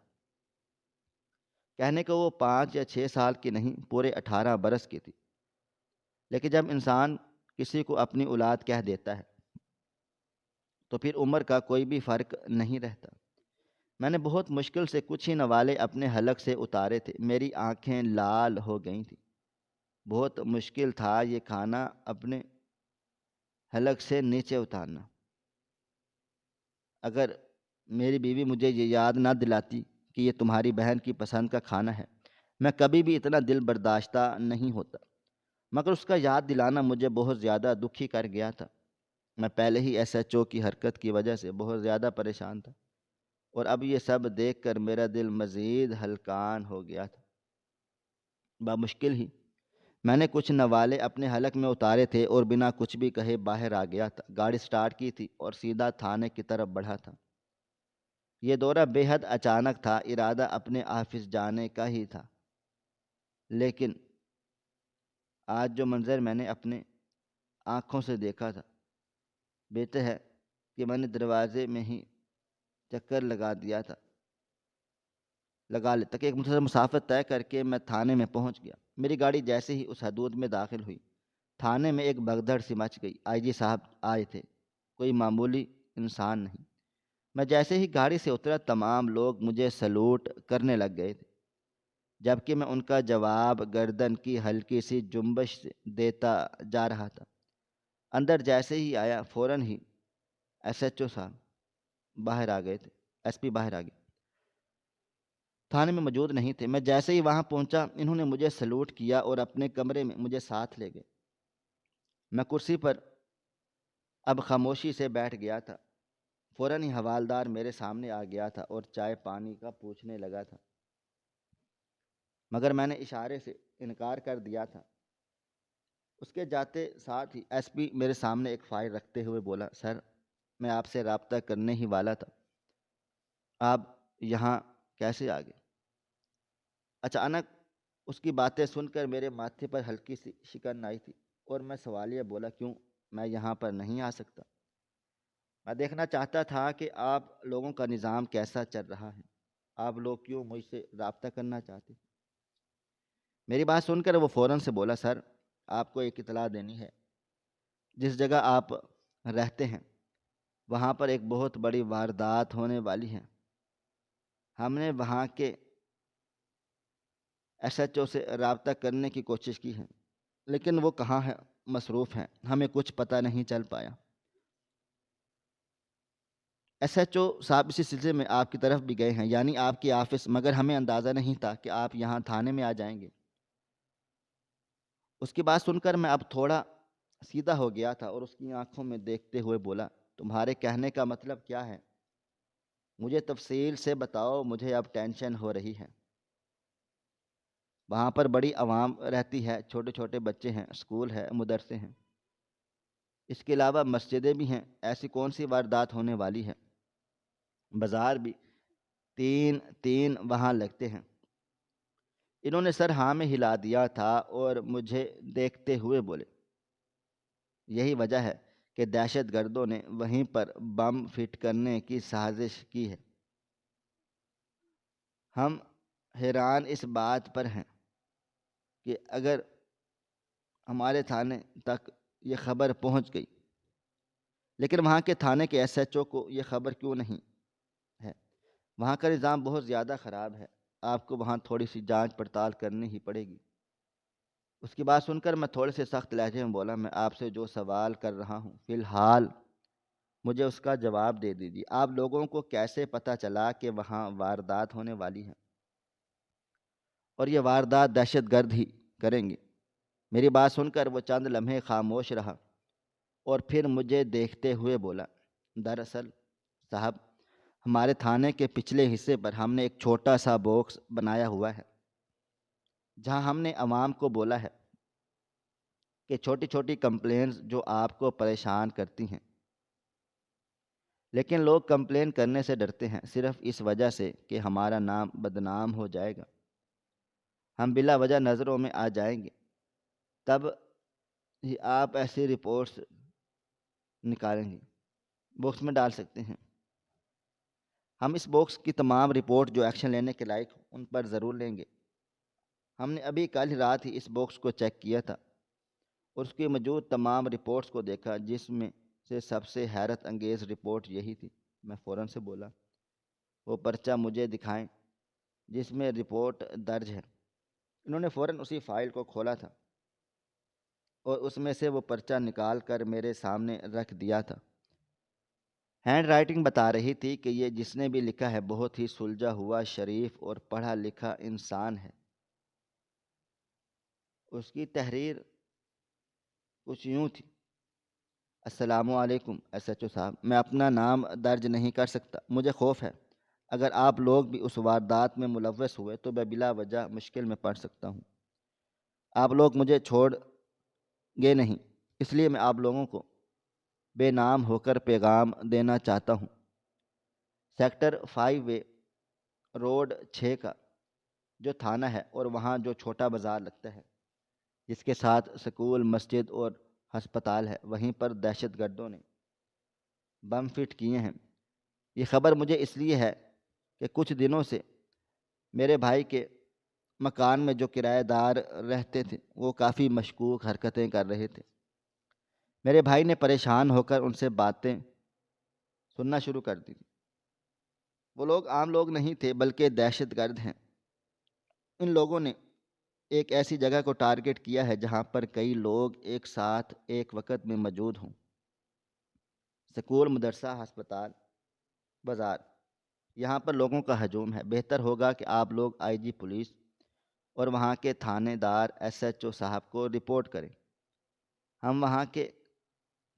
کہنے کو وہ 5 یا 6 سال کی نہیں، پورے 18 برس کی تھی، لیکن جب انسان کسی کو اپنی اولاد کہہ دیتا ہے تو پھر عمر کا کوئی بھی فرق نہیں رہتا۔ میں نے بہت مشکل سے کچھ ہی نوالے اپنے حلق سے اتارے تھے، میری آنکھیں لال ہو گئی تھیں۔ بہت مشکل تھا یہ کھانا اپنے حلق سے نیچے اتارنا۔ اگر میری بیوی مجھے یہ یاد نہ دلاتی کہ یہ تمہاری بہن کی پسند کا کھانا ہے، میں کبھی بھی اتنا دل برداشتہ نہیں ہوتا، مگر اس کا یاد دلانا مجھے بہت زیادہ دکھی کر گیا تھا۔ میں پہلے ہی ایس ایچ او کی حرکت کی وجہ سے بہت زیادہ پریشان تھا، اور اب یہ سب دیکھ کر میرا دل مزید ہلکان ہو گیا تھا۔ بمشکل ہی میں نے کچھ نوالے اپنے حلق میں اتارے تھے اور بنا کچھ بھی کہے باہر آ گیا تھا۔ گاڑی سٹارٹ کی تھی اور سیدھا تھانے کی طرف بڑھا تھا۔ یہ دورہ بے حد اچانک تھا، ارادہ اپنے آفس جانے کا ہی تھا، لیکن آج جو منظر میں نے اپنے آنکھوں سے دیکھا تھا، بہتر ہے کہ میں نے دروازے میں ہی چکر لگا لیتا کہ ایک مختصر مسافت طے کر کے میں تھانے میں پہنچ گیا۔ میری گاڑی جیسے ہی اس حدود میں داخل ہوئی، تھانے میں ایک بھگدڑ سی مچ گئی۔ آئی جی صاحب آئے تھے، کوئی معمولی انسان نہیں۔ میں جیسے ہی گاڑی سے اترا تمام لوگ مجھے سلوٹ کرنے لگ گئے تھے، جبکہ میں ان کا جواب گردن کی ہلکی سی جنبش سے دیتا جا رہا تھا۔ اندر جیسے ہی آیا فوراً ہی ایس ایچ او صاحب باہر آ گئے تھے، ایس پی باہر آ گئے، تھانے میں موجود نہیں تھے۔ میں جیسے ہی وہاں پہنچا انہوں نے مجھے سلوٹ کیا اور اپنے کمرے میں مجھے ساتھ لے گئے۔ میں کرسی پر اب خاموشی سے بیٹھ گیا تھا۔ فوراً ہی حوالدار میرے سامنے آ گیا تھا اور چائے پانی کا پوچھنے لگا تھا، مگر میں نے اشارے سے انکار کر دیا تھا۔ اس کے جاتے ساتھ ہی ایس پی میرے سامنے ایک فائل رکھتے ہوئے بولا، سر میں آپ سے رابطہ کرنے ہی والا تھا، آپ یہاں کیسے آ گئے؟ اچانک اس کی باتیں سن کر میرے ماتھے پر ہلکی سی شکن آئی تھی اور میں سوالیہ بولا، کیوں میں یہاں پر نہیں آ سکتا؟ میں دیکھنا چاہتا تھا کہ آپ لوگوں کا نظام کیسا چل رہا ہے، آپ لوگ کیوں مجھ سے رابطہ کرنا چاہتے؟ میری بات سن کر وہ فوراً سے بولا، سر آپ کو ایک اطلاع دینی ہے، جس جگہ آپ رہتے ہیں وہاں پر ایک بہت بڑی واردات ہونے والی ہے۔ ہم نے وہاں کے ایس ایچ او سے رابطہ کرنے کی کوشش کی ہے، لیکن وہ کہاں ہے، مصروف ہیں، ہمیں کچھ پتہ نہیں چل پایا۔ ایس ایچ او صاحب اسی سلسلے میں آپ کی طرف بھی گئے ہیں، یعنی آپ کی آفس، مگر ہمیں اندازہ نہیں تھا کہ آپ یہاں تھانے میں آ جائیں گے۔ اس کی بات سن کر میں اب تھوڑا سیدھا ہو گیا تھا اور اس کی آنکھوں میں دیکھتے ہوئے بولا، تمہارے کہنے کا مطلب کیا ہے؟ مجھے تفصیل سے بتاؤ، مجھے اب ٹینشن ہو رہی ہے۔ وہاں پر بڑی عوام رہتی ہے، چھوٹے چھوٹے بچے ہیں، اسکول ہے، مدرسے ہیں، اس کے علاوہ مسجدیں بھی ہیں، ایسی کون سی واردات ہونے والی ہے؟ بازار بھی 3 وہاں لگتے ہیں۔ انہوں نے سر ہاں میں ہلا دیا تھا اور مجھے دیکھتے ہوئے بولے، یہی وجہ ہے کہ دہشت گردوں نے وہیں پر بم فٹ کرنے کی سازش کی ہے۔ ہم حیران اس بات پر ہیں کہ اگر ہمارے تھانے تک یہ خبر پہنچ گئی، لیکن وہاں کے تھانے کے ایس ایچ او کو یہ خبر کیوں نہیں ہے؟ وہاں کا نظام بہت زیادہ خراب ہے، آپ کو وہاں تھوڑی سی جانچ پڑتال کرنی ہی پڑے گی۔ اس کی بات سن کر میں تھوڑے سے سخت لہجے میں بولا، میں آپ سے جو سوال کر رہا ہوں فی الحال مجھے اس کا جواب دے دیجیے۔ آپ لوگوں کو کیسے پتہ چلا کہ وہاں واردات ہونے والی ہے اور یہ واردات دہشت گرد ہی کریں گے؟ میری بات سن کر وہ چند لمحے خاموش رہا اور پھر مجھے دیکھتے ہوئے بولا، دراصل صاحب، ہمارے تھانے کے پچھلے حصے پر ہم نے ایک چھوٹا سا باکس بنایا ہوا ہے جہاں ہم نے عوام کو بولا ہے کہ چھوٹی چھوٹی کمپلینز جو آپ کو پریشان کرتی ہیں، لیکن لوگ کمپلین کرنے سے ڈرتے ہیں صرف اس وجہ سے کہ ہمارا نام بدنام ہو جائے گا، ہم بلا وجہ نظروں میں آ جائیں گے، تب ہی آپ ایسی رپورٹس نکالیں گے، باکس میں ڈال سکتے ہیں۔ ہم اس باکس کی تمام رپورٹ جو ایکشن لینے کے لائق ہوں ان پر ضرور لیں گے۔ ہم نے ابھی کل ہی رات ہی اس باکس کو چیک کیا تھا اور اس کی موجود تمام رپورٹس کو دیکھا، جس میں سے سب سے حیرت انگیز رپورٹ یہی تھی۔ میں فوراً سے بولا، وہ پرچہ مجھے دکھائیں جس میں رپورٹ درج ہے۔ انہوں نے فوراً اسی فائل کو کھولا تھا اور اس میں سے وہ پرچہ نکال کر میرے سامنے رکھ دیا تھا۔ ہینڈ رائٹنگ بتا رہی تھی کہ یہ جس نے بھی لکھا ہے بہت ہی سلجھا ہوا، شریف اور پڑھا لکھا انسان ہے۔ اس کی تحریر کچھ یوں تھی: السلام علیکم ایس ایچ او صاحب، میں اپنا نام درج نہیں کر سکتا، مجھے خوف ہے اگر آپ لوگ بھی اس واردات میں ملوث ہوئے تو میں بلا وجہ مشکل میں پڑ سکتا ہوں۔ آپ لوگ مجھے چھوڑ گے نہیں، اس لیے میں آپ لوگوں کو بے نام ہو کر پیغام دینا چاہتا ہوں۔ سیکٹر 5A روڈ 6 کا جو تھانہ ہے اور وہاں جو چھوٹا بازار لگتا ہے جس کے ساتھ سکول، مسجد اور ہسپتال ہے، وہیں پر دہشت گردوں نے بم فٹ کیے ہیں۔ یہ خبر مجھے اس لیے ہے کہ کچھ دنوں سے میرے بھائی کے مکان میں جو کرایہ دار رہتے تھے وہ کافی مشکوک حرکتیں کر رہے تھے۔ میرے بھائی نے پریشان ہو کر ان سے باتیں سننا شروع کر دی۔ وہ لوگ عام لوگ نہیں تھے بلکہ دہشت گرد ہیں۔ ان لوگوں نے ایک ایسی جگہ کو ٹارگٹ کیا ہے جہاں پر کئی لوگ ایک ساتھ ایک وقت میں موجود ہوں: سکول، مدرسہ، ہسپتال، بازار۔ یہاں پر لوگوں کا ہجوم ہے۔ بہتر ہوگا کہ آپ لوگ آئی جی پولیس اور وہاں کے تھانے دار ایس ایچ او صاحب کو رپورٹ کریں۔ ہم وہاں کے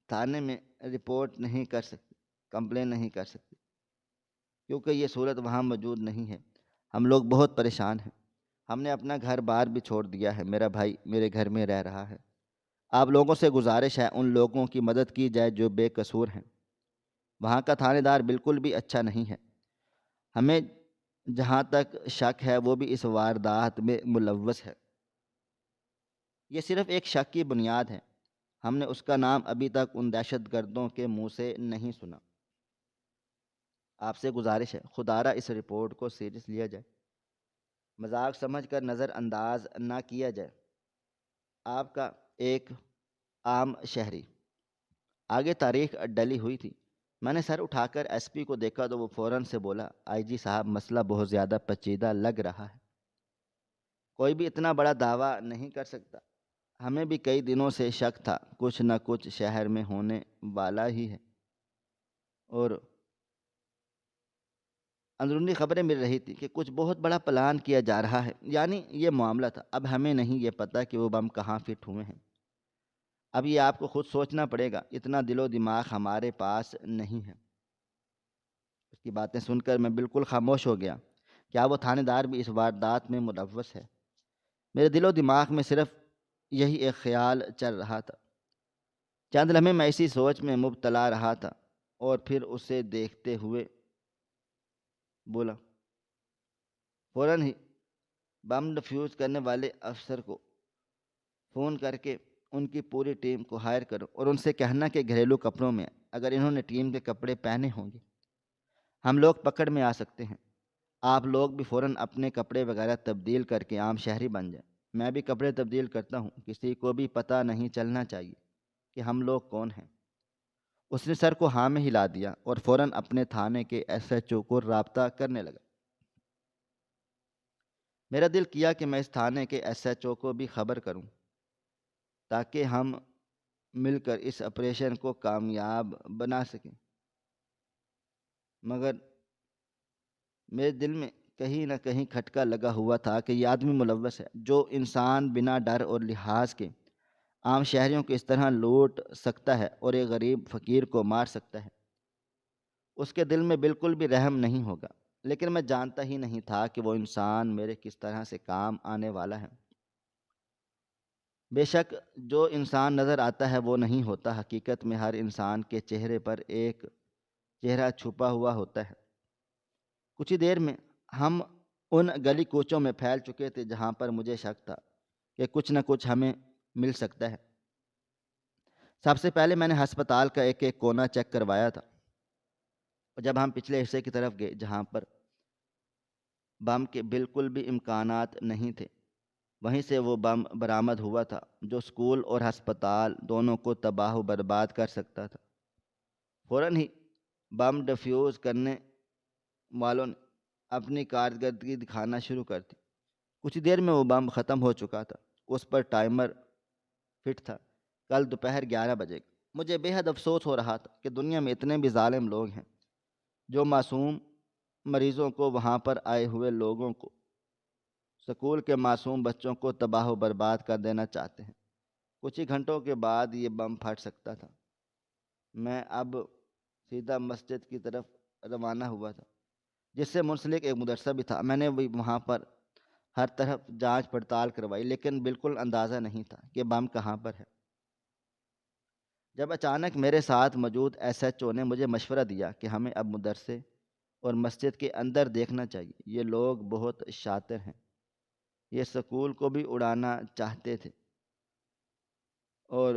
تھانے میں رپورٹ نہیں کر سکتے، کمپلین نہیں کر سکتے، کیونکہ یہ صورت وہاں موجود نہیں ہے۔ ہم لوگ بہت پریشان ہیں، ہم نے اپنا گھر بار بھی چھوڑ دیا ہے، میرا بھائی میرے گھر میں رہ رہا ہے۔ آپ لوگوں سے گزارش ہے ان لوگوں کی مدد کی جائے جو بے قصور ہیں۔ وہاں کا تھانے دار بالکل بھی اچھا نہیں ہے، ہمیں جہاں تک شک ہے وہ بھی اس واردات میں ملوث ہے۔ یہ صرف ایک شک کی بنیاد ہے، ہم نے اس کا نام ابھی تک ان دہشت گردوں کے منہ سے نہیں سنا۔ آپ سے گزارش ہے خدا را اس رپورٹ کو سیریس لیا جائے، مذاق سمجھ کر نظر انداز نہ کیا جائے۔ آپ کا ایک عام شہری۔ آگے تاریخ ڈلی ہوئی تھی۔ میں نے سر اٹھا کر ایس پی کو دیکھا تو وہ فوراً سے بولا، آئی جی صاحب، مسئلہ بہت زیادہ پیچیدہ لگ رہا ہے، کوئی بھی اتنا بڑا دعویٰ نہیں کر سکتا۔ ہمیں بھی کئی دنوں سے شک تھا کچھ نہ کچھ شہر میں ہونے والا ہی ہے، اور اندرونی خبریں مل رہی تھی کہ کچھ بہت بڑا پلان کیا جا رہا ہے۔ یعنی یہ معاملہ تھا۔ اب ہمیں نہیں یہ پتہ کہ وہ بم کہاں فٹ ہوئے ہیں۔ اب یہ آپ کو خود سوچنا پڑے گا، اتنا دل و دماغ ہمارے پاس نہیں ہے۔ اس کی باتیں سن کر میں بالکل خاموش ہو گیا۔ کیا وہ تھانے دار بھی اس واردات میں ملوث ہے؟ میرے دل و دماغ میں صرف یہی ایک خیال چل رہا تھا۔ چند لمحے میں اسی سوچ میں مبتلا رہا تھا اور پھر اسے دیکھتے ہوئے بولا، فوراً ہی بم ڈفیوز کرنے والے افسر کو فون کر کے ان کی پوری ٹیم کو ہائر کرو اور ان سے کہنا کہ گھریلو کپڑوں میں اگر انہوں نے ٹیم کے کپڑے پہنے ہوں گے ہم لوگ پکڑ میں آ سکتے ہیں۔ آپ لوگ بھی فوراً اپنے کپڑے وغیرہ تبدیل کر کے عام شہری بن جائیں۔ میں بھی کپڑے تبدیل کرتا ہوں، کسی کو بھی پتہ نہیں چلنا چاہیے کہ ہم لوگ کون ہیں۔ اس نے سر کو ہاں میں ہلا دیا اور فوراً اپنے تھانے کے ایس ایچ او کو رابطہ کرنے لگا۔ میرا دل کیا کہ میں اس تھانے کے ایس ایچ او کو بھی خبر کروں تاکہ ہم مل کر اس آپریشن کو کامیاب بنا سکیں۔ مگر میرے دل میں کہیں نہ کہیں کھٹکا لگا ہوا تھا کہ یہ آدمی ملوث ہے، جو انسان بنا ڈر اور لحاظ کے عام شہریوں کو اس طرح لوٹ سکتا ہے اور ایک غریب فقیر کو مار سکتا ہے، اس کے دل میں بالکل بھی رحم نہیں ہوگا۔ لیکن میں جانتا ہی نہیں تھا کہ وہ انسان میرے کس طرح سے کام آنے والا ہے۔ بے شک جو انسان نظر آتا ہے وہ نہیں ہوتا، حقیقت میں ہر انسان کے چہرے پر ایک چہرہ چھپا ہوا ہوتا ہے۔ کچھ ہی دیر میں ہم ان گلی کوچوں میں پھیل چکے تھے جہاں پر مجھے شک تھا کہ کچھ نہ کچھ ہمیں مل سکتا ہے۔ سب سے پہلے میں نے ہسپتال کا ایک ایک کونا چیک کروایا تھا، اور جب ہم پچھلے حصے کی طرف گئے جہاں پر بم کے بالکل بھی امکانات نہیں تھے، وہیں سے وہ بم برآمد ہوا تھا جو اسکول اور ہسپتال دونوں کو تباہ و برباد کر سکتا تھا۔ فوراً ہی بم ڈیفیوز کرنے والوں نے اپنی کارکردگی دکھانا شروع کر دی۔ کچھ دیر میں وہ بم ختم ہو چکا تھا، اس پر ٹائمر فٹ تھا، کل دوپہر 11 بجے کا۔ مجھے بے حد افسوس ہو رہا تھا کہ دنیا میں اتنے بھی ظالم لوگ ہیں جو معصوم مریضوں کو، وہاں پر آئے ہوئے لوگوں کو، سکول کے معصوم بچوں کو تباہ و برباد کر دینا چاہتے ہیں۔ کچھ ہی گھنٹوں کے بعد یہ بم پھٹ سکتا تھا۔ میں اب سیدھا مسجد کی طرف روانہ ہوا تھا، جس سے منسلک ایک مدرسہ بھی تھا۔ میں نے بھی وہاں پر ہر طرف جانچ پڑتال کروائی، لیکن بالکل اندازہ نہیں تھا کہ بم کہاں پر ہے۔ جب اچانک میرے ساتھ موجود ایس ایچ او نے مجھے مشورہ دیا کہ ہمیں اب مدرسے اور مسجد کے اندر دیکھنا چاہیے، یہ لوگ بہت شاطر ہیں، یہ سکول کو بھی اڑانا چاہتے تھے، اور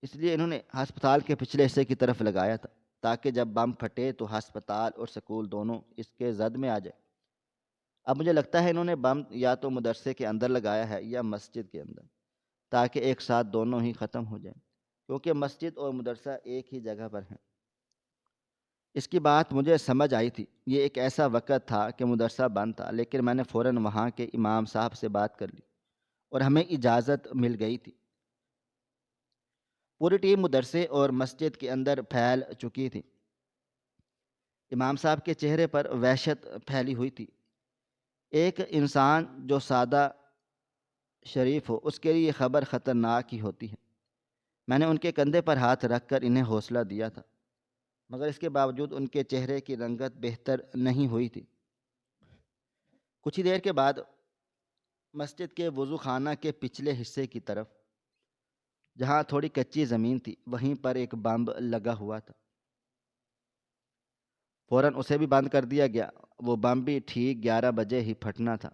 اس لیے انہوں نے ہسپتال کے پچھلے حصے کی طرف لگایا تھا تاکہ جب بم پھٹے تو ہسپتال اور سکول دونوں اس کے زد میں آ جائے۔ اب مجھے لگتا ہے انہوں نے بم یا تو مدرسے کے اندر لگایا ہے یا مسجد کے اندر، تاکہ ایک ساتھ دونوں ہی ختم ہو جائیں، کیونکہ مسجد اور مدرسہ ایک ہی جگہ پر ہیں۔ اس کی بات مجھے سمجھ آئی تھی۔ یہ ایک ایسا وقت تھا کہ مدرسہ بند تھا، لیکن میں نے فوراً وہاں کے امام صاحب سے بات کر لی اور ہمیں اجازت مل گئی تھی۔ پوری ٹیم مدرسے اور مسجد کے اندر پھیل چکی تھی۔ امام صاحب کے چہرے پر وحشت پھیلی ہوئی تھی۔ ایک انسان جو سادہ شریف ہو، اس کے لیے یہ خبر خطرناک ہی ہوتی ہے۔ میں نے ان کے کندھے پر ہاتھ رکھ کر انہیں حوصلہ دیا تھا، مگر اس کے باوجود ان کے چہرے کی رنگت بہتر نہیں ہوئی تھی۔ کچھ ہی دیر کے بعد مسجد کے وضو خانہ کے پچھلے حصے کی طرف، جہاں تھوڑی کچی زمین تھی، وہیں پر ایک بم لگا ہوا تھا۔ فوراً اسے بھی بند کر دیا گیا۔ وہ بم بھی ٹھیک 11 بجے ہی پھٹنا تھا۔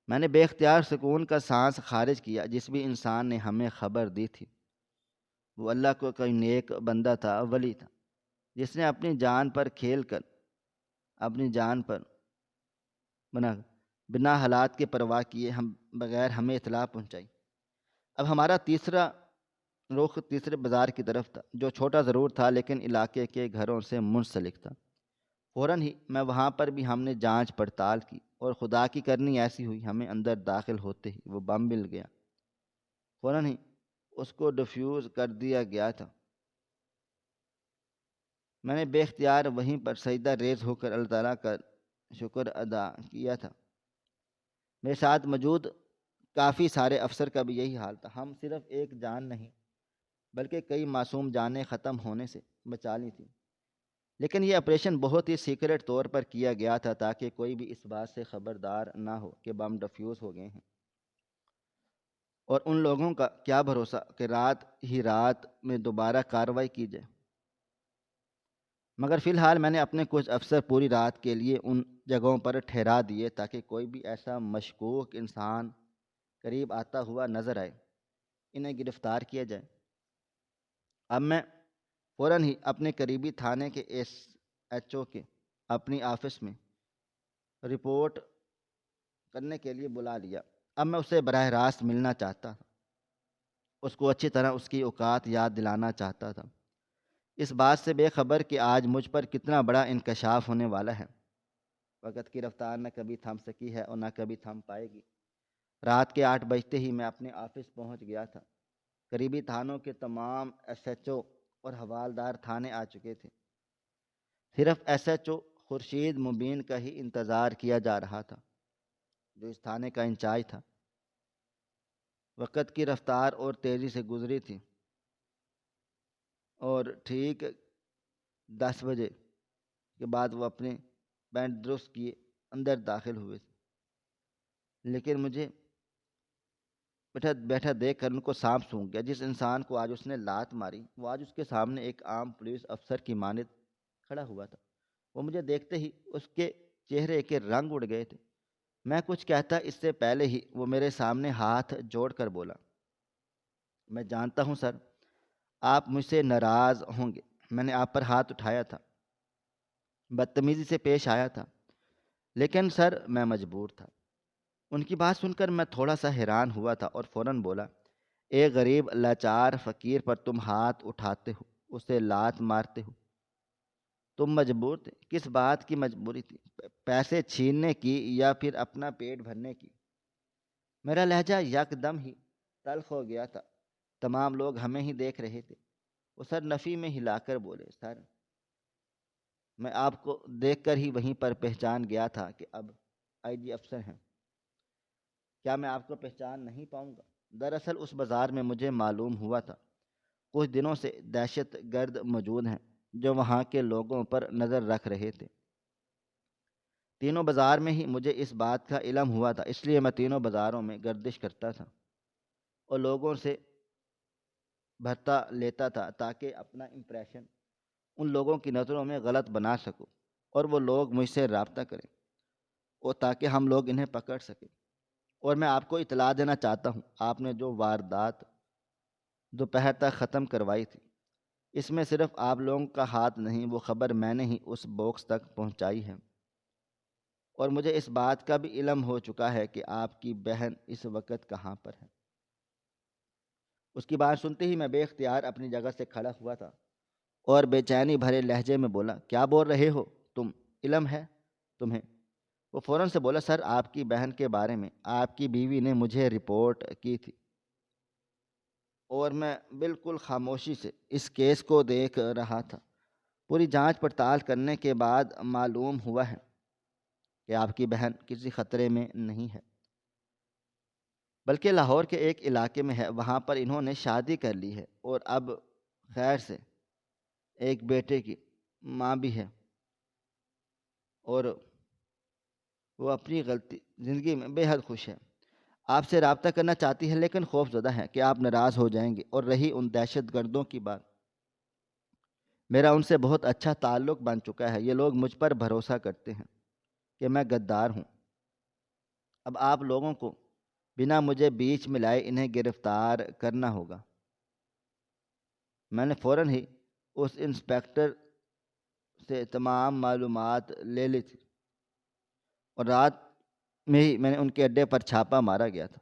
میں نے بے اختیار سکون کا سانس خارج کیا۔ جس بھی انسان نے ہمیں خبر دی تھی وہ اللہ کو کوئی نیک بندہ تھا، ولی تھا، جس نے اپنی جان پر کھیل کر، اپنی جان پر بنا حالات کے پرواہ کیے ہم بغیر ہمیں اطلاع پہنچائی۔ اب ہمارا تیسرا رخ تیسرے بازار کی طرف تھا، جو چھوٹا ضرور تھا لیکن علاقے کے گھروں سے منسلک تھا۔ فوراً ہی میں وہاں پر بھی ہم نے جانچ پڑتال کی، اور خدا کی کرنی ایسی ہوئی، ہمیں اندر داخل ہوتے ہی وہ بم مل گیا۔ فوراً ہی اس کو ڈیفیوز کر دیا گیا تھا۔ میں نے بے اختیار وہیں پر سجدہ ریز ہو کر اللہ تعالیٰ کا شکر ادا کیا تھا۔ میرے ساتھ موجود کافی سارے افسر کا بھی یہی حال تھا۔ ہم صرف ایک جان نہیں بلکہ کئی معصوم جانیں ختم ہونے سے بچا لی تھیں، لیکن یہ آپریشن بہت ہی سیکرٹ طور پر کیا گیا تھا تاکہ کوئی بھی اس بات سے خبردار نہ ہو کہ بم ڈیفیوز ہو گئے ہیں۔ اور ان لوگوں کا کیا بھروسہ کہ رات ہی رات میں دوبارہ کارروائی کی جائے۔ مگر فی الحال میں نے اپنے کچھ افسر پوری رات کے لیے ان جگہوں پر ٹھہرا دیے تاکہ کوئی بھی ایسا مشکوک انسان قریب آتا ہوا نظر آئے، انہیں گرفتار کیا جائے۔ اب میں فوراً ہی اپنے قریبی تھانے کے ایس ایچ او کے اپنی آفس میں رپورٹ کرنے کے لیے بلا لیا۔ اب میں اسے براہ راست ملنا چاہتا تھا، اس کو اچھی طرح اس کی اوقات یاد دلانا چاہتا تھا، اس بات سے بے خبر کہ آج مجھ پر کتنا بڑا انکشاف ہونے والا ہے۔ وقت کی رفتار نہ کبھی تھم سکی ہے اور نہ کبھی تھم پائے گی۔ رات کے 8 بجتے ہی میں اپنے آفس پہنچ گیا تھا۔ قریبی تھانوں کے تمام ایس ایچ او اور حوالدار تھانے آ چکے تھے۔ صرف ایس ایچ او خورشید مبین کا ہی انتظار کیا جا رہا تھا جو اس تھانے کا انچارج تھا۔ وقت کی رفتار اور تیزی سے گزری تھی اور ٹھیک 10 بجے کے بعد وہ اپنے بینڈ درست کیے اندر داخل ہوئے تھے، لیکن مجھے بیٹھا بیٹھا دیکھ کر ان کو سانپ سونگھ گیا۔ جس انسان کو آج اس نے لات ماری وہ آج اس کے سامنے ایک عام پولیس افسر کی مانند کھڑا ہوا تھا۔ وہ مجھے دیکھتے ہی اس کے چہرے کے رنگ اڑ گئے تھے۔ میں کچھ کہتا اس سے پہلے ہی وہ میرے سامنے ہاتھ جوڑ کر بولا، میں جانتا ہوں سر، آپ مجھ سے ناراض ہوں گے، میں نے آپ پر ہاتھ اٹھایا تھا، بدتمیزی سے پیش آیا تھا، لیکن سر میں مجبور تھا۔ ان کی بات سن کر میں تھوڑا سا حیران ہوا تھا اور فوراً بولا، ایک غریب لاچار فقیر پر تم ہاتھ اٹھاتے ہو، اسے لات مارتے ہو، تم مجبور تھے؟ کس بات کی مجبوری تھی؟ پیسے چھیننے کی یا پھر اپنا پیٹ بھرنے کی؟ میرا لہجہ یکدم ہی تلخ ہو گیا تھا۔ تمام لوگ ہمیں ہی دیکھ رہے تھے۔ وہ سر نفی میں ہلا کر بولے، سر میں آپ کو دیکھ کر ہی وہیں پر پہچان گیا تھا کہ اب آئی جی افسر ہیں، کیا میں آپ کو پہچان نہیں پاؤں گا؟ دراصل اس بازار میں مجھے معلوم ہوا تھا کچھ دنوں سے دہشت گرد موجود ہیں جو وہاں کے لوگوں پر نظر رکھ رہے تھے۔ تینوں بازار میں ہی مجھے اس بات کا علم ہوا تھا، اس لیے میں تینوں بازاروں میں گردش کرتا تھا اور لوگوں سے بھرتا لیتا تھا تاکہ اپنا امپریشن ان لوگوں کی نظروں میں غلط بنا سکوں اور وہ لوگ مجھ سے رابطہ کریں اور تاکہ ہم لوگ انہیں پکڑ سکیں۔ اور میں آپ کو اطلاع دینا چاہتا ہوں، آپ نے جو واردات دوپہر تک ختم کروائی تھی، اس میں صرف آپ لوگوں کا ہاتھ نہیں، وہ خبر میں نے ہی اس باکس تک پہنچائی ہے، اور مجھے اس بات کا بھی علم ہو چکا ہے کہ آپ کی بہن اس وقت کہاں پر ہے۔ اس کی بات سنتے ہی میں بے اختیار اپنی جگہ سے کھڑا ہوا تھا اور بے چینی بھرے لہجے میں بولا، کیا بول رہے ہو تم؟ علم ہے تمہیں؟ وہ فوراً سے بولا، سر آپ کی بہن کے بارے میں آپ کی بیوی نے مجھے رپورٹ کی تھی اور میں بالکل خاموشی سے اس کیس کو دیکھ رہا تھا۔ پوری جانچ پڑتال کرنے کے بعد معلوم ہوا ہے کہ آپ کی بہن کسی خطرے میں نہیں ہے، بلکہ لاہور کے ایک علاقے میں ہے۔ وہاں پر انہوں نے شادی کر لی ہے اور اب خیر سے ایک بیٹے کی ماں بھی ہے، اور وہ اپنی زندگی میں بے حد خوش ہے۔ آپ سے رابطہ کرنا چاہتی ہے لیکن خوف زدہ ہے کہ آپ ناراض ہو جائیں گے۔ اور رہی ان دہشت گردوں کی بات، میرا ان سے بہت اچھا تعلق بن چکا ہے۔ یہ لوگ مجھ پر بھروسہ کرتے ہیں کہ میں غدار ہوں۔ اب آپ لوگوں کو بنا مجھے بیچ میں لائے انہیں گرفتار کرنا ہوگا۔ میں نے فوراً ہی اس انسپیکٹر سے تمام معلومات لے لی تھی اور رات میں ہی میں نے ان کے اڈے پر چھاپا مارا گیا تھا۔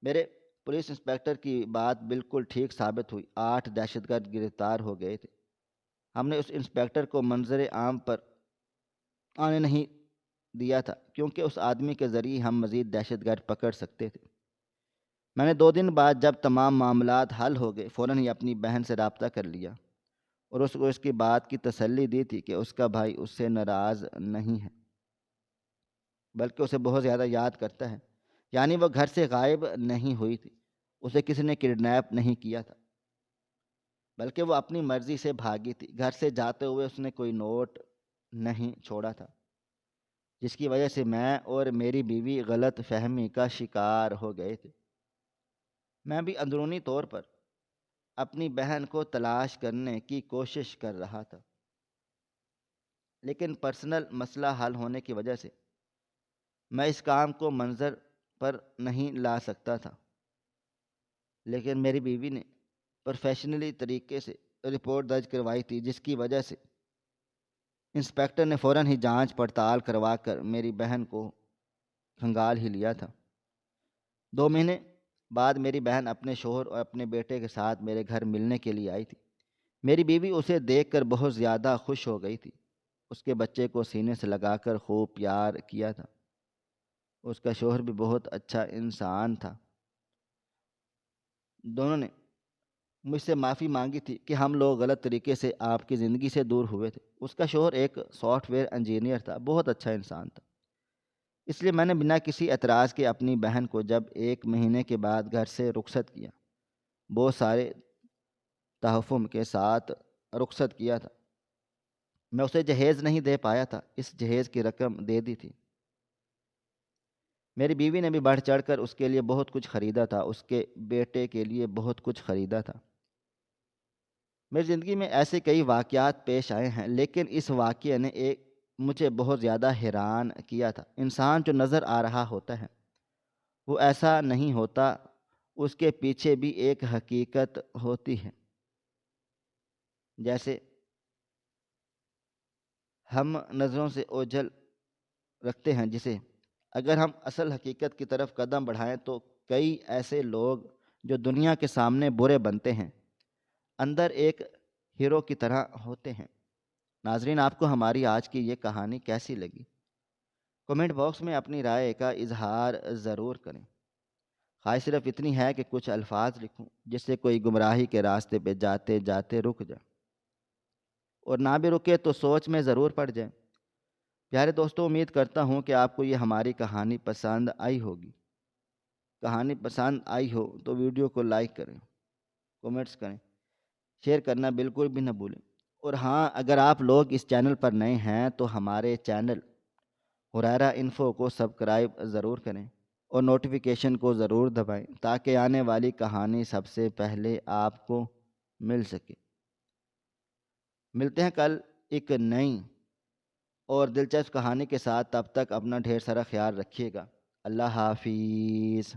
میرے پولیس انسپیکٹر کی بات بالکل ٹھیک ثابت ہوئی۔ 8 دہشت گرد گرفتار ہو گئے تھے۔ ہم نے اس انسپیکٹر کو منظر عام پر آنے نہیں دیا تھا کیونکہ اس آدمی کے ذریعے ہم مزید دہشت گرد پکڑ سکتے تھے۔ میں نے 2 دن بعد جب تمام معاملات حل ہو گئے فوراً ہی اپنی بہن سے رابطہ کر لیا اور اس کو اس کی بات کی تسلی دی تھی کہ اس کا بھائی اس سے ناراض نہیں ہے بلکہ اسے بہت زیادہ یاد کرتا ہے۔ یعنی وہ گھر سے غائب نہیں ہوئی تھی، اسے کسی نے کڈنیپ نہیں کیا تھا، بلکہ وہ اپنی مرضی سے بھاگی تھی۔ گھر سے جاتے ہوئے اس نے کوئی نوٹ نہیں چھوڑا تھا، جس کی وجہ سے میں اور میری بیوی غلط فہمی کا شکار ہو گئے تھے۔ میں بھی اندرونی طور پر اپنی بہن کو تلاش کرنے کی کوشش کر رہا تھا، لیکن پرسنل مسئلہ حل ہونے کی وجہ سے میں اس کام کو منظر پر نہیں لا سکتا تھا۔ لیکن میری بیوی نے پروفیشنلی طریقے سے رپورٹ درج کروائی تھی، جس کی وجہ سے انسپیکٹر نے فوراً ہی جانچ پڑتال کروا کر میری بہن کو کھنگال ہی لیا تھا۔ 2 مہینے بعد میری بہن اپنے شوہر اور اپنے بیٹے کے ساتھ میرے گھر ملنے کے لیے آئی تھی۔ میری بیوی اسے دیکھ کر بہت زیادہ خوش ہو گئی تھی۔ اس کے بچے کو سینے سے لگا کر خوب پیار کیا تھا۔ اس کا شوہر بھی بہت اچھا انسان تھا۔ دونوں نے مجھ سے معافی مانگی تھی کہ ہم لوگ غلط طریقے سے آپ کی زندگی سے دور ہوئے تھے۔ اس کا شوہر ایک سافٹ ویئر انجینئر تھا، بہت اچھا انسان تھا۔ اس لیے میں نے بنا کسی اعتراض کے اپنی بہن کو جب 1 مہینے کے بعد گھر سے رخصت کیا، بہت سارے تحفظ کے ساتھ رخصت کیا تھا۔ میں اسے جہیز نہیں دے پایا تھا، اس جہیز کی رقم دے دی تھی۔ میری بیوی نے بھی بڑھ چڑھ کر اس کے لیے بہت کچھ خریدا تھا، اس کے بیٹے کے لیے بہت کچھ خریدا تھا۔ میری زندگی میں ایسے کئی واقعات پیش آئے ہیں، لیکن اس واقعے نے مجھے بہت زیادہ حیران کیا تھا۔ انسان جو نظر آ رہا ہوتا ہے وہ ایسا نہیں ہوتا، اس کے پیچھے بھی ایک حقیقت ہوتی ہے۔ جیسے ہم نظروں سے اوجھل رکھتے ہیں، جسے اگر ہم اصل حقیقت کی طرف قدم بڑھائیں تو کئی ایسے لوگ جو دنیا کے سامنے برے بنتے ہیں، اندر ایک ہیرو کی طرح ہوتے ہیں۔ ناظرین، آپ کو ہماری آج کی یہ کہانی کیسی لگی؟ کمنٹ باکس میں اپنی رائے کا اظہار ضرور کریں۔ خواہش صرف اتنی ہے کہ کچھ الفاظ لکھوں جس سے کوئی گمراہی کے راستے پہ جاتے جاتے رک جائے، اور نہ بھی رکے تو سوچ میں ضرور پڑ جائے۔ پیارے دوستو، امید کرتا ہوں کہ آپ کو یہ ہماری کہانی پسند آئی ہوگی۔ کہانی پسند آئی ہو تو ویڈیو کو لائک کریں، کومنٹس کریں، شیئر کرنا بالکل بھی نہ بھولیں۔ اور ہاں، اگر آپ لوگ اس چینل پر نئے ہیں تو ہمارے چینل ہریرہ انفو کو سبسکرائب ضرور کریں اور نوٹیفیکیشن کو ضرور دبائیں تاکہ آنے والی کہانی سب سے پہلے آپ کو مل سکے۔ ملتے ہیں کل ایک نئی اور دلچسپ کہانی کے ساتھ، تب تک اپنا ڈھیر سارا خیال رکھیے گا۔ اللہ حافظ۔